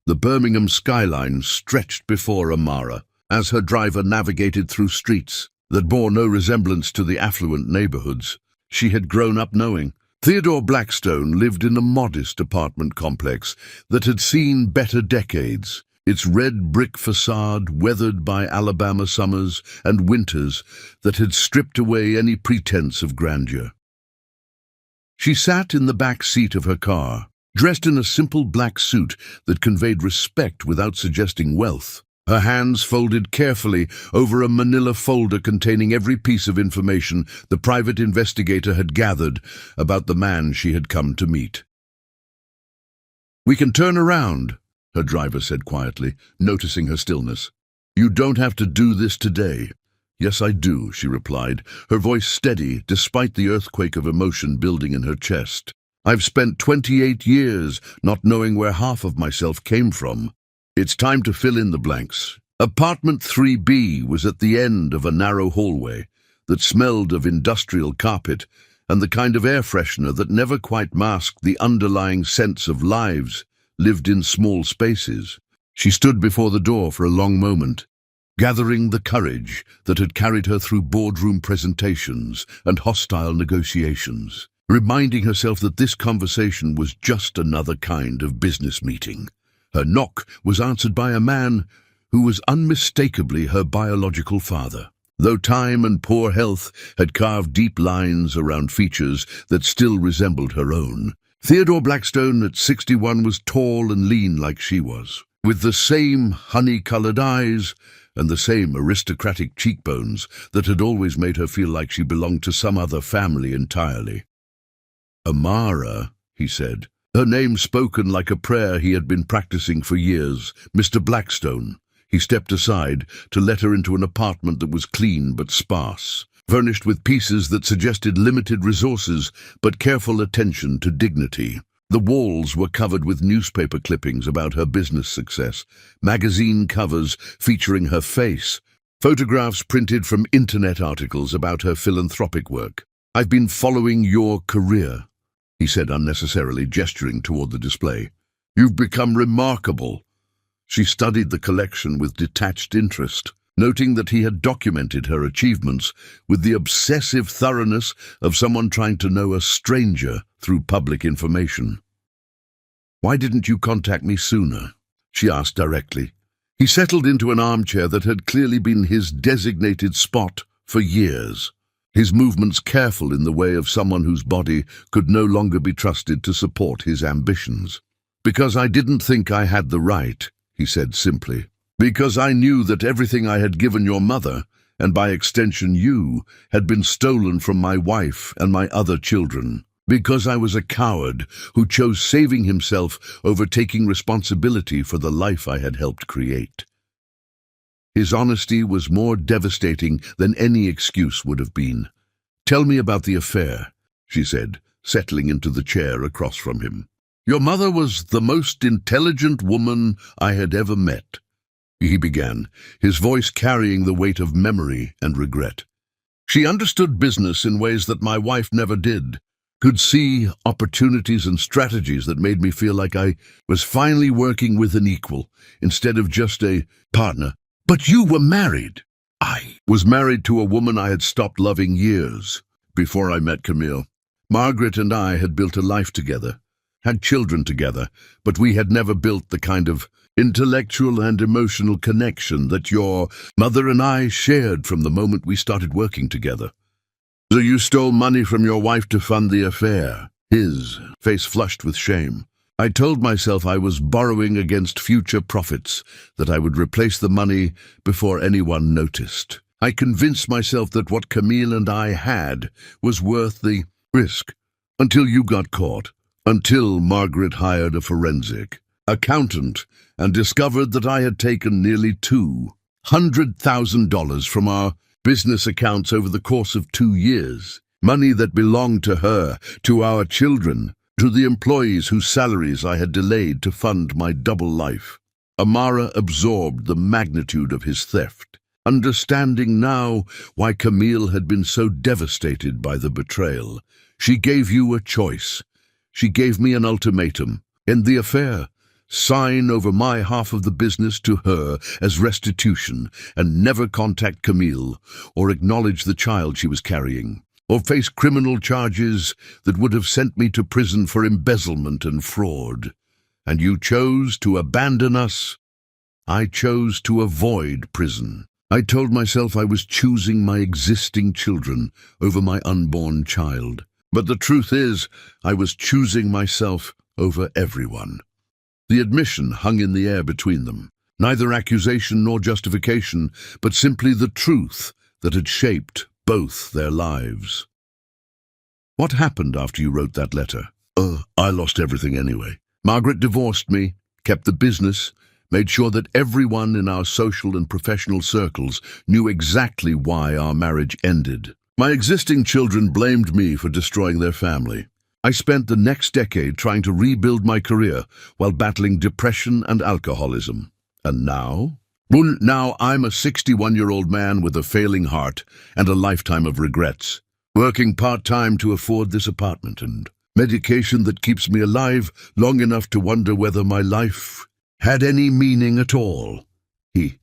The Birmingham skyline stretched before Amara, as her driver navigated through streets that bore no resemblance to the affluent neighborhoods she had grown up knowing. Theodore Blackstone lived in a modest apartment complex that had seen better decades, its red brick facade weathered by Alabama summers and winters that had stripped away any pretense of grandeur. She sat in the back seat of her car, dressed in a simple black suit that conveyed respect without suggesting wealth, her hands folded carefully over a manila folder containing every piece of information the private investigator had gathered about the man she had come to meet. "We can turn around," her driver said quietly, noticing her stillness. "You don't have to do this today." "Yes, I do," she replied, her voice steady despite the earthquake of emotion building in her chest. "I've spent 28 years not knowing where half of myself came from. It's time to fill in the blanks." Apartment 3B was at the end of a narrow hallway that smelled of industrial carpet and the kind of air freshener that never quite masked the underlying sense of lives lived in small spaces. She stood before the door for a long moment, gathering the courage that had carried her through boardroom presentations and hostile negotiations, reminding herself that this conversation was just another kind of business meeting. Her knock was answered by a man who was unmistakably her biological father, though time and poor health had carved deep lines around features that still resembled her own. Theodore Blackstone at 61 was tall and lean like she was, with the same honey-colored eyes and the same aristocratic cheekbones that had always made her feel like she belonged to some other family entirely. "Amara," he said, her name spoken like a prayer he had been practicing for years. "Mr. Blackstone." He stepped aside to let her into an apartment that was clean but sparse, furnished with pieces that suggested limited resources but careful attention to dignity. The walls were covered with newspaper clippings about her business success, magazine covers featuring her face, photographs printed from internet articles about her philanthropic work. "I've been following your career," he said unnecessarily, gesturing toward the display. "You've become remarkable." She studied the collection with detached interest, noting that he had documented her achievements with the obsessive thoroughness of someone trying to know a stranger through public information. "Why didn't you contact me sooner?" she asked directly. He settled into an armchair that had clearly been his designated spot for years, his movements careful in the way of someone whose body could no longer be trusted to support his ambitions. "Because I didn't think I had the right," he said simply. "Because I knew that everything I had given your mother, and by extension you, had been stolen from my wife and my other children. Because I was a coward who chose saving himself over taking responsibility for the life I had helped create." His honesty was more devastating than any excuse would have been. "Tell me about the affair," she said, settling into the chair across from him. "Your mother was the most intelligent woman I had ever met," he began, his voice carrying the weight of memory and regret. "She understood business in ways that my wife never did, could see opportunities and strategies that made me feel like I was finally working with an equal instead of just a partner." "But you were married." "I was married to a woman I had stopped loving years before I met Camille. Margaret and I had built a life together, had children together, but we had never built the kind of intellectual and emotional connection that your mother and I shared from the moment we started working together." "So you stole money from your wife to fund the affair?" His face flushed with shame. "I told myself I was borrowing against future profits, that I would replace the money before anyone noticed. I convinced myself that what Camille and I had was worth the risk, until you got caught. Until Margaret hired a forensic accountant and discovered that I had taken nearly $200,000 from our business accounts over the course of 2 years, money that belonged to her, to our children, to the employees whose salaries I had delayed to fund my double life." Amara absorbed the magnitude of his theft, understanding now why Camille had been so devastated by the betrayal. "She gave you a choice. She gave me an ultimatum. End the affair, sign over my half of the business to her as restitution, and never contact Camille or acknowledge the child she was carrying, or face criminal charges that would have sent me to prison for embezzlement and fraud. And you chose to abandon us. I chose to avoid prison. I told myself I was choosing my existing children over my unborn child. But the truth is, I was choosing myself over everyone. The admission hung in the air between them. Neither accusation nor justification, but simply the truth that had shaped both their lives. What happened after you wrote that letter? I lost everything anyway. Margaret divorced me, kept the business, made sure that everyone in our social and professional circles knew exactly why our marriage ended. My existing children blamed me for destroying their family. I spent the next decade trying to rebuild my career while battling depression and alcoholism. And now? Well, now I'm a 61-year-old man with a failing heart and a lifetime of regrets, working part-time to afford this apartment and medication that keeps me alive long enough to wonder whether my life had any meaning at all. He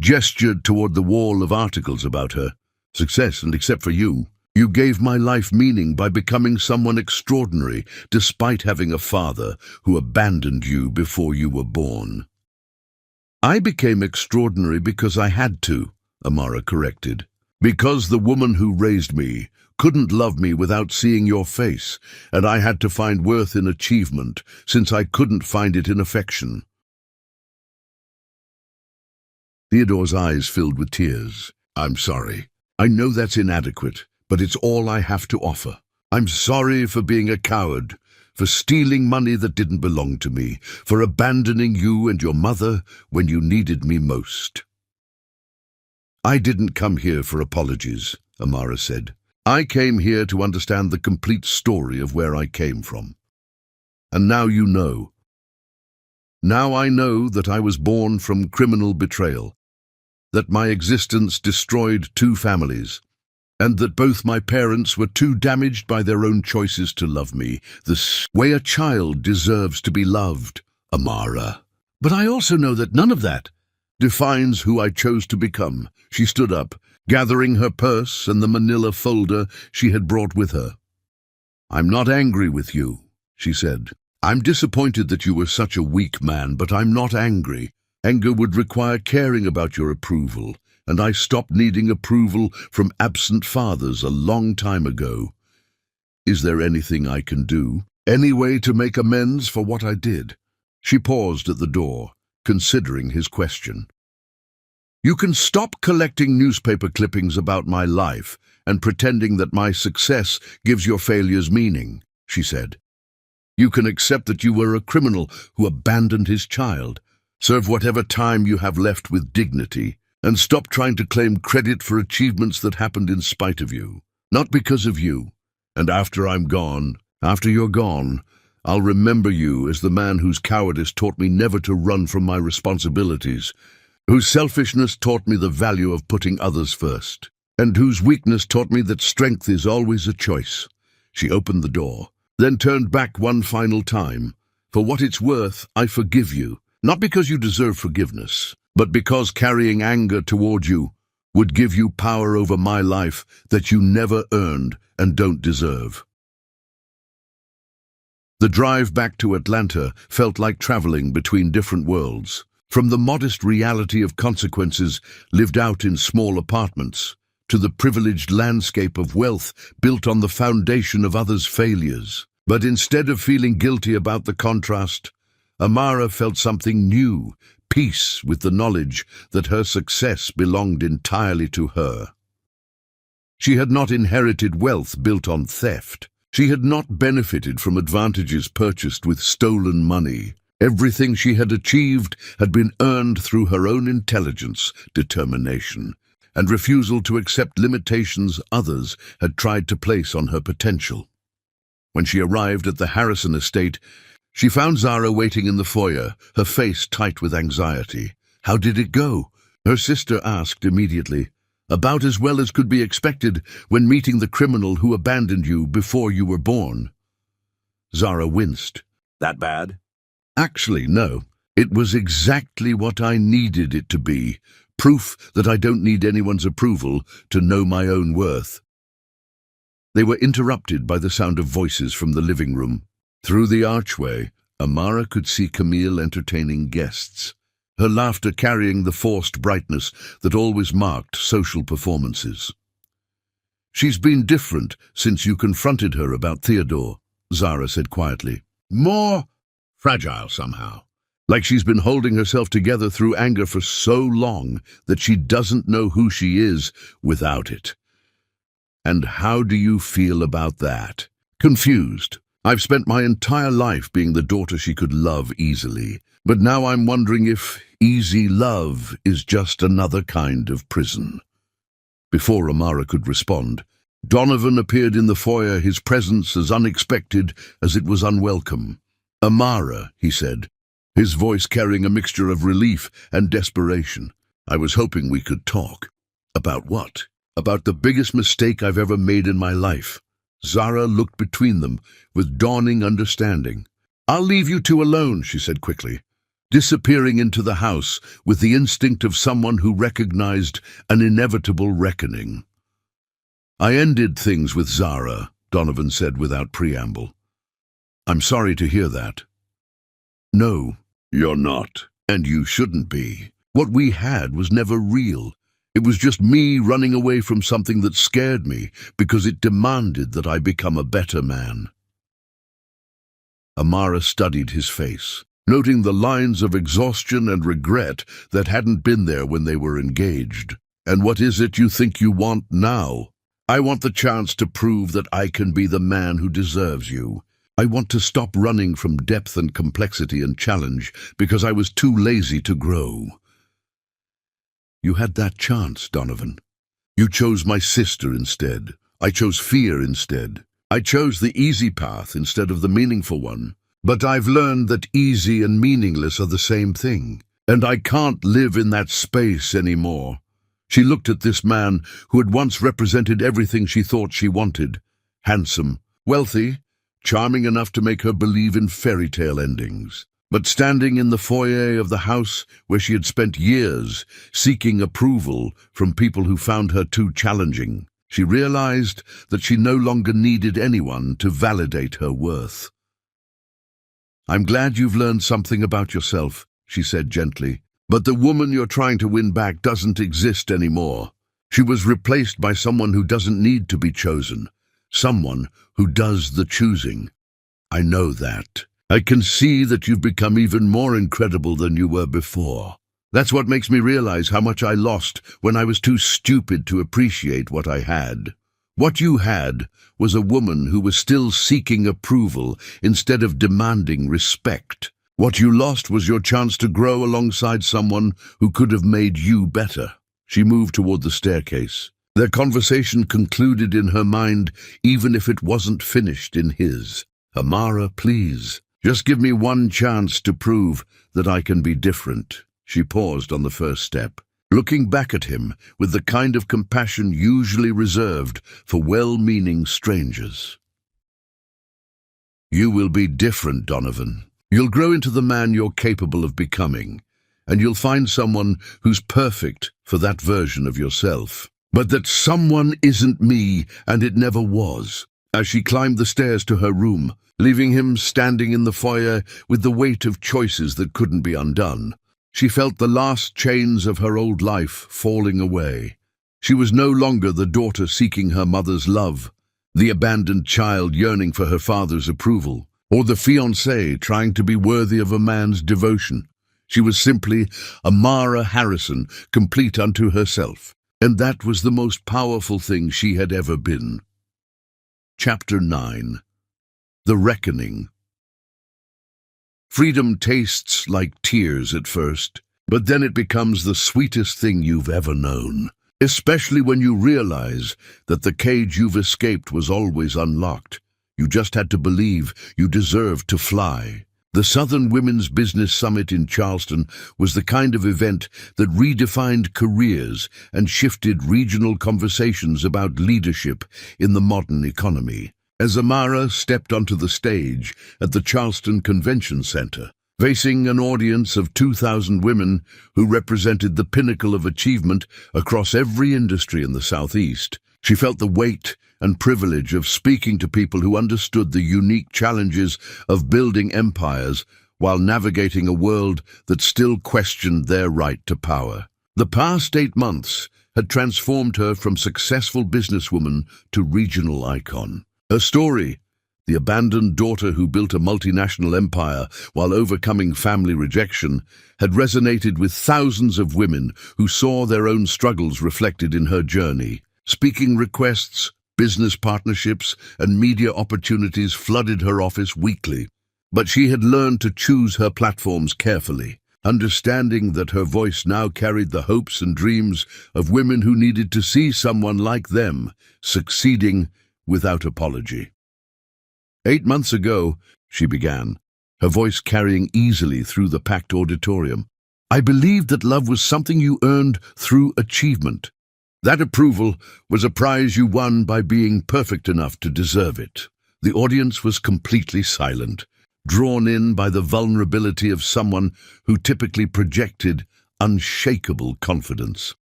gestured toward the wall of articles about her success, and except for you, you gave my life meaning by becoming someone extraordinary, despite having a father who abandoned you before you were born. I became extraordinary because I had to, Amara corrected. Because the woman who raised me couldn't love me without seeing your face, and I had to find worth in achievement, since I couldn't find it in affection. Theodore's eyes filled with tears. I'm sorry. I know that's inadequate, but it's all I have to offer. I'm sorry for being a coward, for stealing money that didn't belong to me, for abandoning you and your mother when you needed me most. I didn't come here for apologies, Amara said. I came here to understand the complete story of where I came from. And now you know. Now I know that I was born from criminal betrayal, that my existence destroyed 2 families, and that both my parents were too damaged by their own choices to love me, the way a child deserves to be loved, Amara. But I also know that none of that defines who I chose to become. She stood up, gathering her purse and the manila folder she had brought with her. I'm not angry with you, she said. I'm disappointed that you were such a weak man, but I'm not angry. Anger would require caring about your approval, and I stopped needing approval from absent fathers a long time ago. Is there anything I can do? Any way to make amends for what I did? She paused at the door, considering his question. You can stop collecting newspaper clippings about my life and pretending that my success gives your failures meaning, she said. You can accept that you were a criminal who abandoned his child, serve whatever time you have left with dignity, and stop trying to claim credit for achievements that happened in spite of you, not because of you. And after I'm gone, after you're gone, I'll remember you as the man whose cowardice taught me never to run from my responsibilities, whose selfishness taught me the value of putting others first, and whose weakness taught me that strength is always a choice. She opened the door, then turned back one final time. For what it's worth, I forgive you, not because you deserve forgiveness, but because carrying anger toward you would give you power over my life that you never earned and don't deserve. The drive back to Atlanta felt like traveling between different worlds, from the modest reality of consequences lived out in small apartments, to the privileged landscape of wealth built on the foundation of others' failures. But instead of feeling guilty about the contrast, Amara felt something new, peace with the knowledge that her success belonged entirely to her. She had not inherited wealth built on theft. She had not benefited from advantages purchased with stolen money. Everything she had achieved had been earned through her own intelligence, determination, and refusal to accept limitations others had tried to place on her potential. When she arrived at the Harrison estate, she found Zara waiting in the foyer, her face tight with anxiety. How did it go? Her sister asked immediately. About as well as could be expected when meeting the criminal who abandoned you before you were born. Zara winced. That bad? Actually, no. It was exactly what I needed it to be. Proof that I don't need anyone's approval to know my own worth. They were interrupted by the sound of voices from the living room. Through the archway, Amara could see Camille entertaining guests, her laughter carrying the forced brightness that always marked social performances. "She's been different since you confronted her about Theodore," Zara said quietly. "More fragile somehow. Like she's been holding herself together through anger for so long that she doesn't know who she is without it." "And how do you feel about that?" "Confused. I've spent my entire life being the daughter she could love easily, but now I'm wondering if easy love is just another kind of prison." Before Amara could respond, Donovan appeared in the foyer, his presence as unexpected as it was unwelcome. "Amara," he said, his voice carrying a mixture of relief and desperation. "I was hoping we could talk." "About what?" "About the biggest mistake I've ever made in my life." Zara looked between them with dawning understanding. "I'll leave you two alone," she said quickly, disappearing into the house with the instinct of someone who recognized an inevitable reckoning. "I ended things with Zara," Donovan said without preamble. "I'm sorry to hear that." "No, you're not, and you shouldn't be. What we had was never real. It was just me running away from something that scared me because it demanded that I become a better man." Amara studied his face, noting the lines of exhaustion and regret that hadn't been there when they were engaged. "And what is it you think you want now?" "I want the chance to prove that I can be the man who deserves you. I want to stop running from depth and complexity and challenge because I was too lazy to grow." "You had that chance, Donovan. You chose my sister instead. I chose fear instead. I chose the easy path instead of the meaningful one. But I've learned that easy and meaningless are the same thing, and I can't live in that space anymore." She looked at this man who had once represented everything she thought she wanted. Handsome, wealthy, charming enough to make her believe in fairy tale endings. But standing in the foyer of the house where she had spent years seeking approval from people who found her too challenging, she realized that she no longer needed anyone to validate her worth. "I'm glad you've learned something about yourself," she said gently. "But the woman you're trying to win back doesn't exist anymore. She was replaced by someone who doesn't need to be chosen, someone who does the choosing. I know that. I can see that you've become even more incredible than you were before. That's what makes me realize how much I lost when I was too stupid to appreciate what I had. What you had was a woman who was still seeking approval instead of demanding respect. What you lost was your chance to grow alongside someone who could have made you better." She moved toward the staircase. Their conversation concluded in her mind, even if it wasn't finished in his. "Amara, please. Just give me one chance to prove that I can be different." She paused on the first step, looking back at him with the kind of compassion usually reserved for well-meaning strangers. "You will be different, Donovan. You'll grow into the man you're capable of becoming, and you'll find someone who's perfect for that version of yourself. But that someone isn't me, and it never was." As she climbed the stairs to her room, leaving him standing in the foyer with the weight of choices that couldn't be undone, she felt the last chains of her old life falling away. She was no longer the daughter seeking her mother's love, the abandoned child yearning for her father's approval, or the fiancé trying to be worthy of a man's devotion. She was simply Amara Harrison, complete unto herself, and that was the most powerful thing she had ever been. Chapter 9. The Reckoning. Freedom tastes like tears at first, but then it becomes the sweetest thing you've ever known, especially when you realize that the cage you've escaped was always unlocked. You just had to believe you deserved to fly. The Southern Women's Business Summit in Charleston was the kind of event that redefined careers and shifted regional conversations about leadership in the modern economy. As Amara stepped onto the stage at the Charleston Convention Center, Facing an audience of 2,000 women who represented the pinnacle of achievement across every industry in the Southeast, she felt the weight and privilege of speaking to people who understood the unique challenges of building empires while navigating a world that still questioned their right to power. The past 8 months had transformed her from successful businesswoman to regional icon. Her story, the abandoned daughter who built a multinational empire while overcoming family rejection, had resonated with thousands of women who saw their own struggles reflected in her journey. Speaking requests, business partnerships, and media opportunities flooded her office weekly. But she had learned to choose her platforms carefully, understanding that her voice now carried the hopes and dreams of women who needed to see someone like them succeeding without apology. 8 months ago, she began, her voice carrying easily through the packed auditorium. I believed that love was something you earned through achievement. That approval was a prize you won by being perfect enough to deserve it. The audience was completely silent, drawn in by the vulnerability of someone who typically projected unshakable confidence.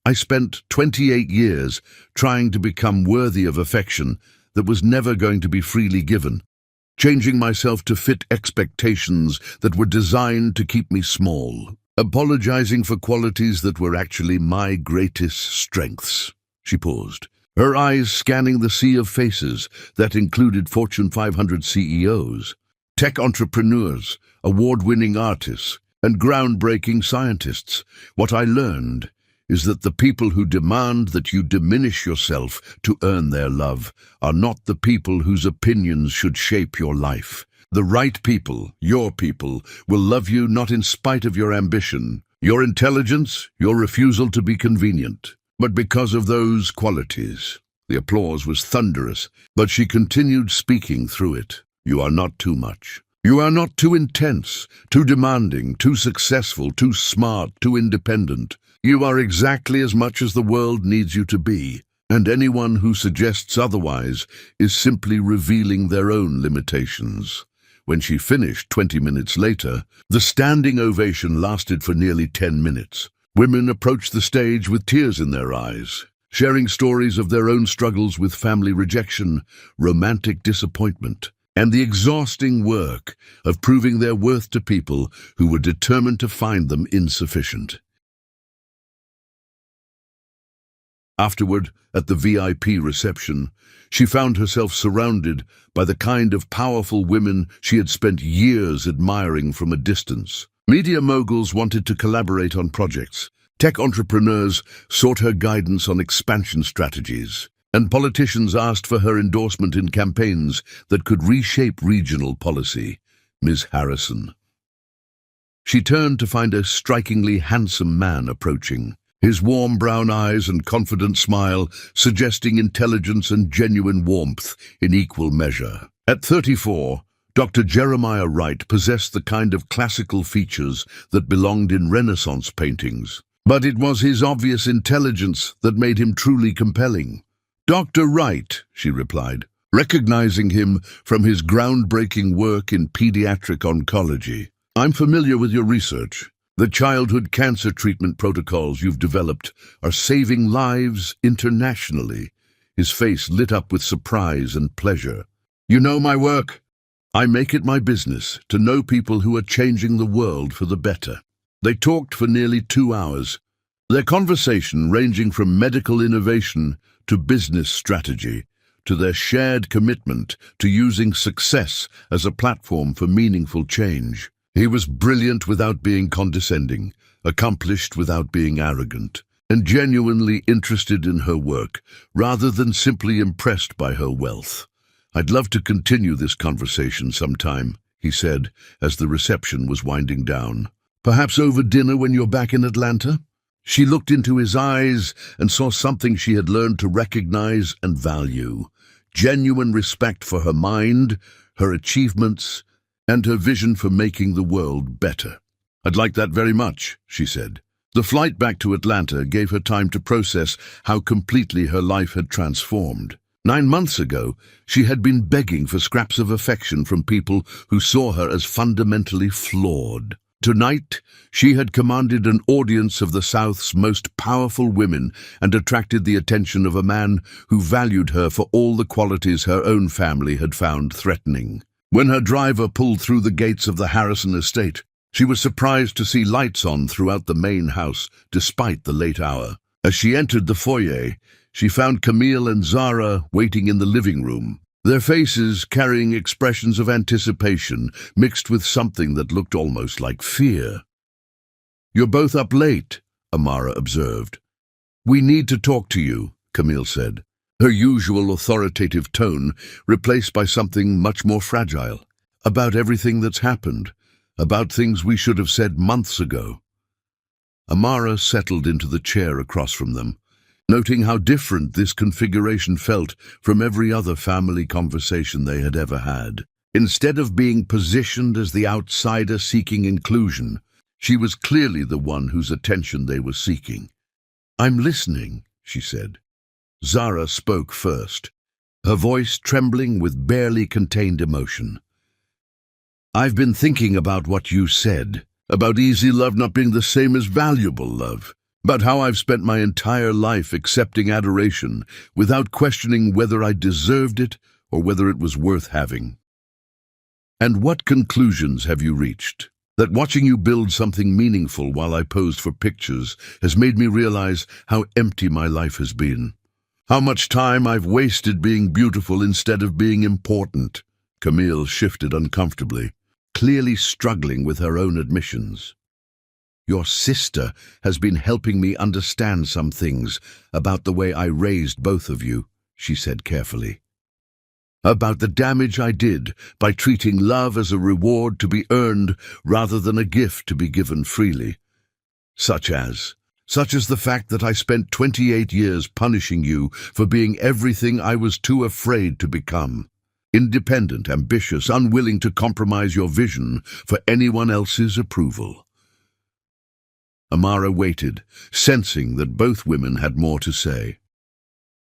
I spent 28 years trying to become worthy of affection that was never going to be freely given, changing myself to fit expectations that were designed to keep me small, apologizing for qualities that were actually my greatest strengths. She paused, her eyes scanning the sea of faces that included Fortune 500 CEOs, tech entrepreneurs, award-winning artists, and groundbreaking scientists. What I learned is that the people who demand that you diminish yourself to earn their love are not the people whose opinions should shape your life. The right people, your people, will love you not in spite of your ambition, your intelligence, your refusal to be convenient, but because of those qualities. The applause was thunderous, but she continued speaking through it. You are not too much. You are not too intense, too demanding, too successful, too smart, too independent. You are exactly as much as the world needs you to be, and anyone who suggests otherwise is simply revealing their own limitations. When she finished 20 minutes later, the standing ovation lasted for nearly 10 minutes. Women approached the stage with tears in their eyes, sharing stories of their own struggles with family rejection, romantic disappointment, and the exhausting work of proving their worth to people who were determined to find them insufficient. Afterward, at the VIP reception, she found herself surrounded by the kind of powerful women she had spent years admiring from a distance. Media moguls wanted to collaborate on projects, tech entrepreneurs sought her guidance on expansion strategies, and politicians asked for her endorsement in campaigns that could reshape regional policy. Ms. Harrison. She turned to find a strikingly handsome man approaching, his warm brown eyes and confident smile suggesting intelligence and genuine warmth in equal measure. At 34, Dr. Jeremiah Wright possessed the kind of classical features that belonged in Renaissance paintings, but it was his obvious intelligence that made him truly compelling. Dr. Wright, she replied, recognizing him from his groundbreaking work in pediatric oncology. I'm familiar with your research. The childhood cancer treatment protocols you've developed are saving lives internationally. His face lit up with surprise and pleasure. You know my work? I make it my business to know people who are changing the world for the better. They talked for nearly 2 hours, their conversation ranging from medical innovation to business strategy, to their shared commitment to using success as a platform for meaningful change. He was brilliant without being condescending, accomplished without being arrogant, and genuinely interested in her work, rather than simply impressed by her wealth. I'd love to continue this conversation sometime, he said, as the reception was winding down. Perhaps over dinner when you're back in Atlanta? She looked into his eyes and saw something she had learned to recognize and value: genuine respect for her mind, her achievements, and her vision for making the world better. I'd like that very much, she said. The flight back to Atlanta gave her time to process how completely her life had transformed. 9 months ago, she had been begging for scraps of affection from people who saw her as fundamentally flawed. Tonight, she had commanded an audience of the South's most powerful women and attracted the attention of a man who valued her for all the qualities her own family had found threatening. When her driver pulled through the gates of the Harrison estate, she was surprised to see lights on throughout the main house, despite the late hour. As she entered the foyer, she found Camille and Zara waiting in the living room, their faces carrying expressions of anticipation mixed with something that looked almost like fear. "You're both up late," Amara observed. "We need to talk to you," Camille said, her usual authoritative tone replaced by something much more fragile. "About everything that's happened, about things we should have said months ago." Amara settled into the chair across from them, noting how different this configuration felt from every other family conversation they had ever had. Instead of being positioned as the outsider seeking inclusion, she was clearly the one whose attention they were seeking. "I'm listening," she said. Zara spoke first, her voice trembling with barely contained emotion. "I've been thinking about what you said, about easy love not being the same as valuable love. About how I've spent my entire life accepting adoration without questioning whether I deserved it or whether it was worth having. And what conclusions have you reached? That watching you build something meaningful while I posed for pictures has made me realize how empty my life has been. How much time I've wasted being beautiful instead of being important." Camille shifted uncomfortably, clearly struggling with her own admissions. "Your sister has been helping me understand some things about the way I raised both of you," she said carefully. "About the damage I did by treating love as a reward to be earned rather than a gift to be given freely. Such as the fact that I spent 28 years punishing you for being everything I was too afraid to become. Independent, ambitious, unwilling to compromise your vision for anyone else's approval." Amara waited, sensing that both women had more to say.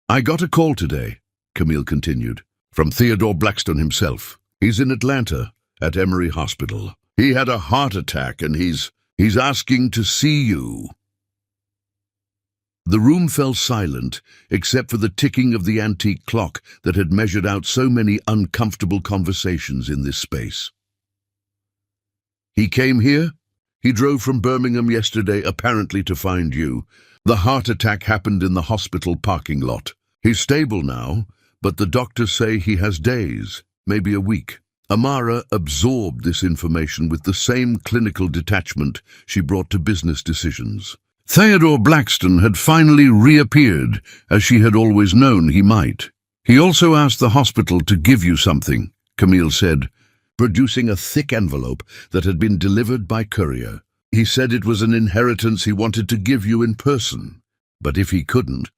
"I got a call today," Camille continued, "from Theodore Blackstone himself. He's in Atlanta, at Emory Hospital. He had a heart attack and he's asking to see you." The room fell silent, except for the ticking of the antique clock that had measured out so many uncomfortable conversations in this space. "He came here? He drove from Birmingham yesterday, apparently to find you. The heart attack happened in the hospital parking lot. He's stable now, but the doctors say he has days, maybe a week." Amara absorbed this information with the same clinical detachment she brought to business decisions. Theodore Blackstone had finally reappeared, as she had always known he might. "He also asked the hospital to give you something," Camille said, producing a thick envelope that had been delivered by courier. "He said it was an inheritance he wanted to give you in person, but if he couldn't—"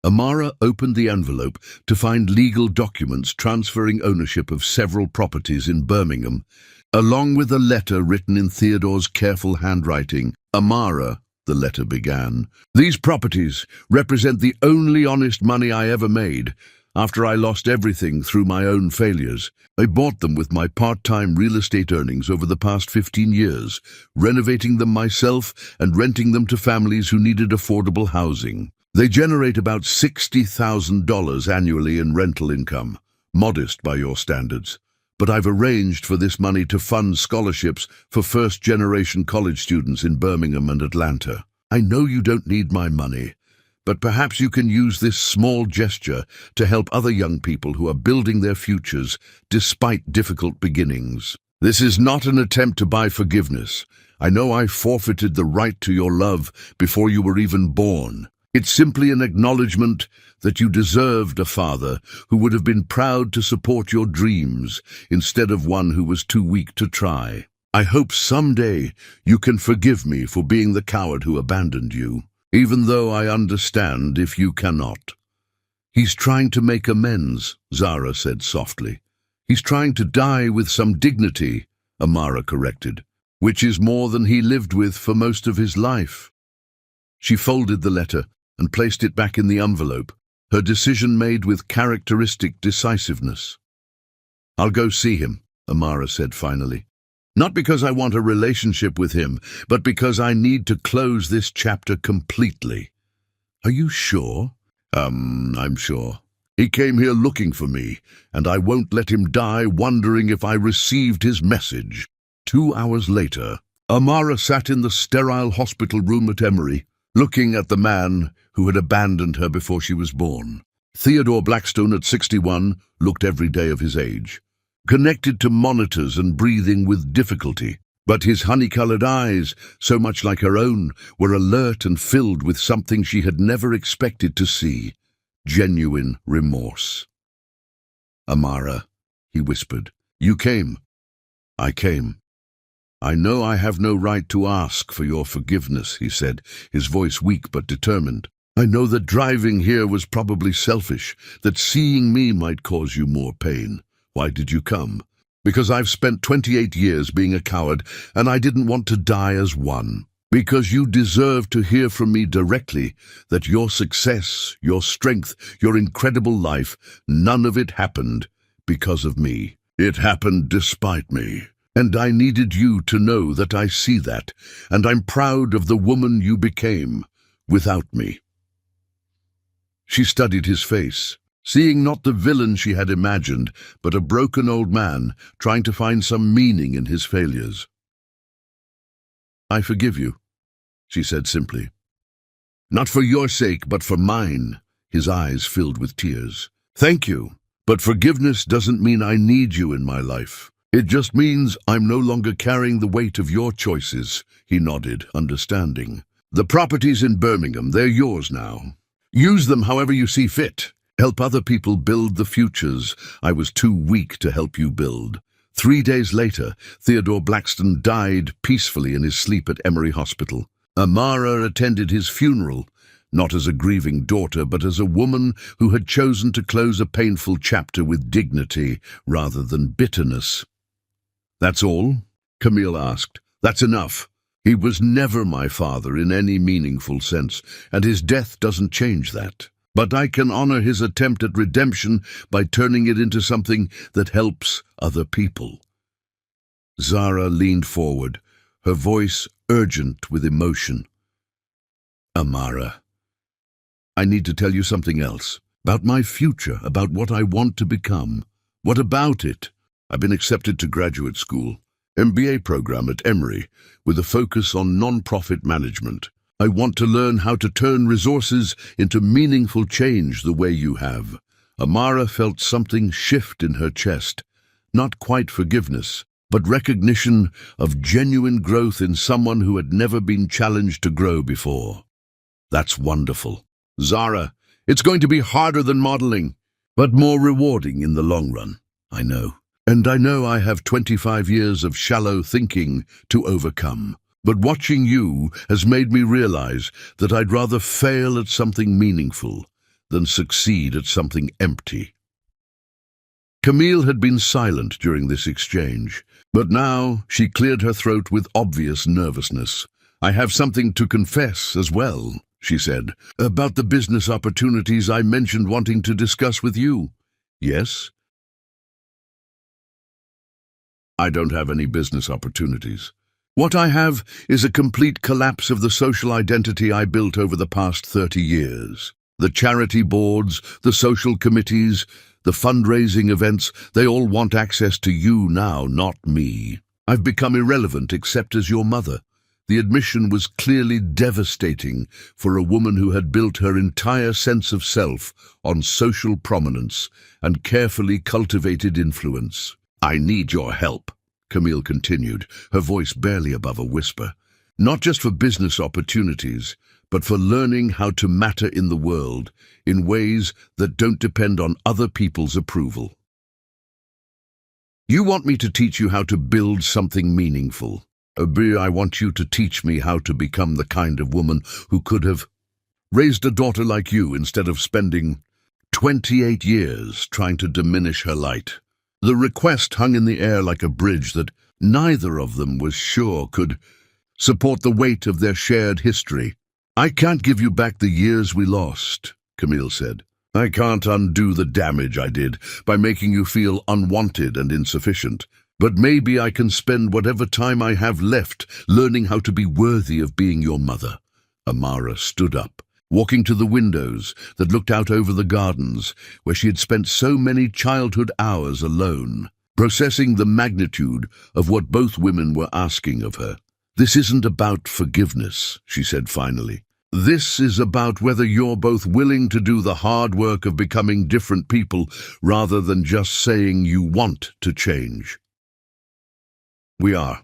Amara opened the envelope to find legal documents transferring ownership of several properties in Birmingham, along with a letter written in Theodore's careful handwriting. "Amara," the letter began, "these properties represent the only honest money I ever made. After I lost everything through my own failures, I bought them with my part-time real estate earnings over the past 15 years, renovating them myself and renting them to families who needed affordable housing. They generate about $60,000 annually in rental income, modest by your standards. But I've arranged for this money to fund scholarships for first-generation college students in Birmingham and Atlanta. I know you don't need my money, but perhaps you can use this small gesture to help other young people who are building their futures despite difficult beginnings. This is not an attempt to buy forgiveness. I know I forfeited the right to your love before you were even born. It's simply an acknowledgement that you deserved a father who would have been proud to support your dreams instead of one who was too weak to try. I hope someday you can forgive me for being the coward who abandoned you, even though I understand if you cannot." "He's trying to make amends," Zara said softly. "He's trying to die with some dignity," Amara corrected, "which is more than he lived with for most of his life." She folded the letter and placed it back in the envelope, her decision made with characteristic decisiveness. "I'll go see him," Amara said finally. "Not because I want a relationship with him, but because I need to close this chapter completely." "Are you sure?" I'm sure. He came here looking for me, and I won't let him die wondering if I received his message." 2 hours later, Amara sat in the sterile hospital room at Emory, looking at the man who had abandoned her before she was born. Theodore Blackstone, at 61, looked every day of his age, connected to monitors and breathing with difficulty. But his honey-colored eyes, so much like her own, were alert and filled with something she had never expected to see: genuine remorse. "Amara," he whispered, "you came." "I came." "I know I have no right to ask for your forgiveness," he said, his voice weak but determined. "I know that driving here was probably selfish, that seeing me might cause you more pain. Why did you come? Because I've spent 28 years being a coward, and I didn't want to die as one. Because you deserve to hear from me directly that your success, your strength, your incredible life, none of it happened because of me. It happened despite me. And I needed you to know that I see that, and I'm proud of the woman you became without me." She studied his face, seeing not the villain she had imagined, but a broken old man trying to find some meaning in his failures. "I forgive you," she said simply. "Not for your sake, but for mine." His eyes filled with tears. "Thank you, but forgiveness doesn't mean I need you in my life. It just means I'm no longer carrying the weight of your choices." He nodded, understanding. "The properties in Birmingham, they're yours now. Use them however you see fit. Help other people build the futures I was too weak to help you build." 3 days later, Theodore Blackstone died peacefully in his sleep at Emory Hospital. Amara attended his funeral, not as a grieving daughter, but as a woman who had chosen to close a painful chapter with dignity rather than bitterness. "That's all?" Camille asked. "That's enough. He was never my father in any meaningful sense, and his death doesn't change that. But I can honor his attempt at redemption by turning it into something that helps other people." Zara leaned forward, her voice urgent with emotion. "Amara, I need to tell you something else. About my future, about what I want to become." "What about it?" "I've been accepted to graduate school, MBA program at Emory, with a focus on non-profit management. I want to learn how to turn resources into meaningful change the way you have." Amara felt something shift in her chest, not quite forgiveness, but recognition of genuine growth in someone who had never been challenged to grow before. "That's wonderful. Zara, it's going to be harder than modeling, but more rewarding in the long run. I know. And I know I have 25 years of shallow thinking to overcome. But watching you has made me realize that I'd rather fail at something meaningful than succeed at something empty." Camille had been silent during this exchange, but now she cleared her throat with obvious nervousness. "I have something to confess as well," she said, "about the business opportunities I mentioned wanting to discuss with you." "Yes?" "I don't have any business opportunities. What I have is a complete collapse of the social identity I built over the past 30 years. The charity boards, the social committees, the fundraising events, they all want access to you now, not me. I've become irrelevant except as your mother." The admission was clearly devastating for a woman who had built her entire sense of self on social prominence and carefully cultivated influence. "I need your help," Camille continued, her voice barely above a whisper. "Not just for business opportunities, but for learning how to matter in the world in ways that don't depend on other people's approval. You want me to teach you how to build something meaningful. I want you to teach me how to become the kind of woman who could have raised a daughter like you instead of spending 28 years trying to diminish her light." The request hung in the air like a bridge that neither of them was sure could support the weight of their shared history. "I can't give you back the years we lost," Camille said. I can't undo the damage I did by making you feel unwanted and insufficient. But maybe I can spend whatever time I have left learning how to be worthy of being your mother. Amara stood up, walking to the windows that looked out over the gardens where she had spent so many childhood hours alone, processing the magnitude of what both women were asking of her. This isn't about forgiveness, she said finally. This is about whether you're both willing to do the hard work of becoming different people rather than just saying you want to change. We are,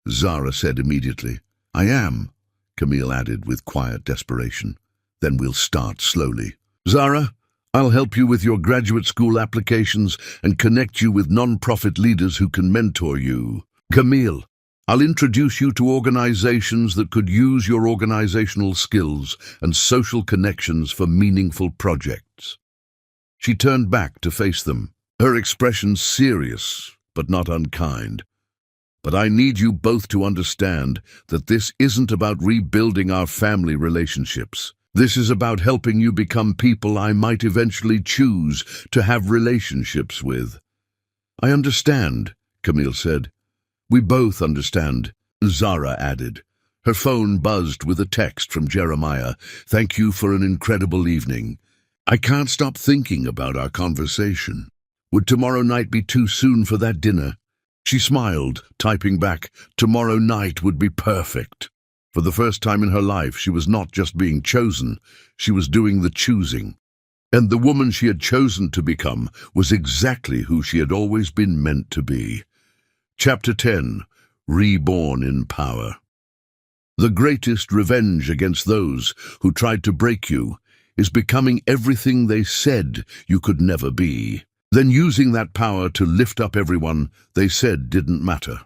Zara said immediately. I am, Camille added with quiet desperation. Then we'll start slowly. Zara, I'll help you with your graduate school applications and connect you with non-profit leaders who can mentor you. Camille, I'll introduce you to organizations that could use your organizational skills and social connections for meaningful projects. She turned back to face them, her expression serious but not unkind. But I need you both to understand that this isn't about rebuilding our family relationships. This is about helping you become people I might eventually choose to have relationships with. I understand, Camille said. We both understand, Zara added. Her phone buzzed with a text from Jeremiah. Thank you for an incredible evening. I can't stop thinking about our conversation. Would tomorrow night be too soon for that dinner? She smiled, typing back, tomorrow night would be perfect. For the first time in her life, she was not just being chosen, she was doing the choosing. And the woman she had chosen to become was exactly who she had always been meant to be. Chapter 10. Reborn in Power. The greatest revenge against those who tried to break you is becoming everything they said you could never be, then using that power to lift up everyone they said didn't matter.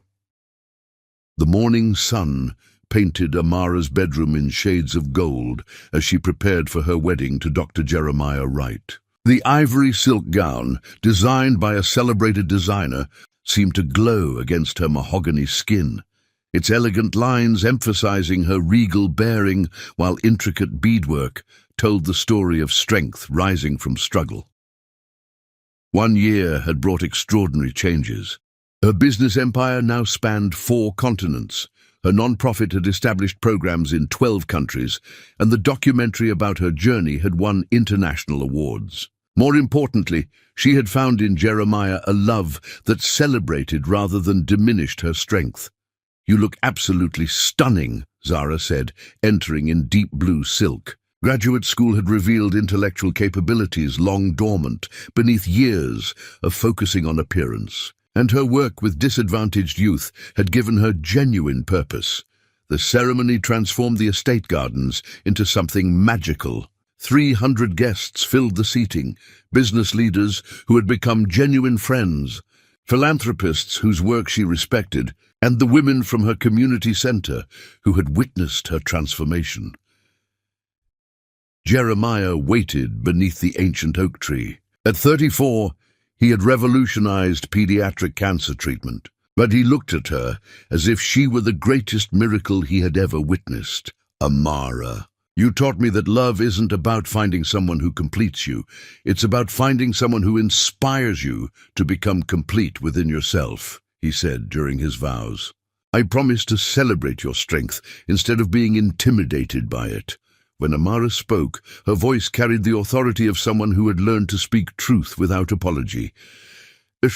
The morning sun painted Amara's bedroom in shades of gold as she prepared for her wedding to Dr. Jeremiah Wright. The ivory silk gown, designed by a celebrated designer, seemed to glow against her mahogany skin, its elegant lines emphasizing her regal bearing while intricate beadwork told the story of strength rising from struggle. 1 year had brought extraordinary changes. Her business empire now spanned 4 continents. Her non-profit had established programs in 12 countries, and the documentary about her journey had won international awards. More importantly, she had found in Jeremiah a love that celebrated rather than diminished her strength. You look absolutely stunning, Zara said, entering in deep blue silk. Graduate school had revealed intellectual capabilities long dormant beneath years of focusing on appearance, and her work with disadvantaged youth had given her genuine purpose. The ceremony transformed the estate gardens into something magical. 300 guests filled the seating, business leaders who had become genuine friends, philanthropists whose work she respected, and the women from her community center who had witnessed her transformation. Jeremiah waited beneath the ancient oak tree. At 34, he had revolutionized pediatric cancer treatment, but he looked at her as if she were the greatest miracle he had ever witnessed. Amara, you taught me that love isn't about finding someone who completes you. It's about finding someone who inspires you to become complete within yourself, he said during his vows. I promise to celebrate your strength instead of being intimidated by it. When Amara spoke, her voice carried the authority of someone who had learned to speak truth without apology. You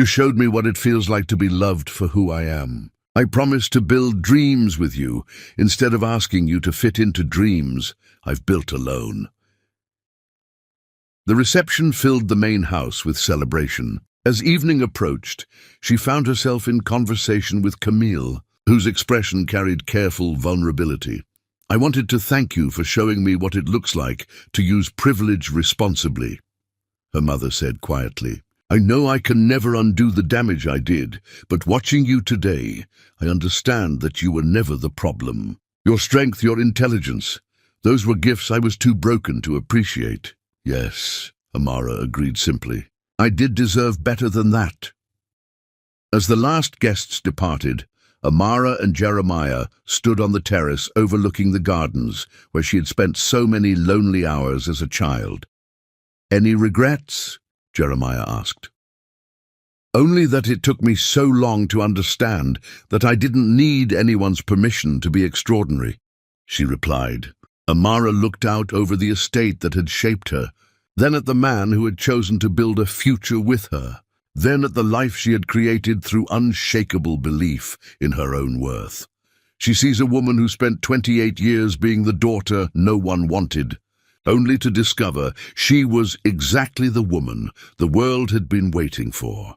showed me what it feels like to be loved for who I am. I promise to build dreams with you instead of asking you to fit into dreams I've built alone. The reception filled the main house with celebration. As evening approached, she found herself in conversation with Camille, whose expression carried careful vulnerability. I wanted to thank you for showing me what it looks like to use privilege responsibly, her mother said quietly. I know I can never undo the damage I did, but watching you today, I understand that you were never the problem. Your strength, your intelligence, those were gifts I was too broken to appreciate. Yes, Amara agreed simply. I did deserve better than that. As the last guests departed, Amara and Jeremiah stood on the terrace overlooking the gardens where she had spent so many lonely hours as a child. "Any regrets?" Jeremiah asked. "Only that it took me so long to understand that I didn't need anyone's permission to be extraordinary," she replied. Amara looked out over the estate that had shaped her, then at the man who had chosen to build a future with her, then at the life she had created through unshakable belief in her own worth. She sees a woman who spent 28 years being the daughter no one wanted, only to discover she was exactly the woman the world had been waiting for.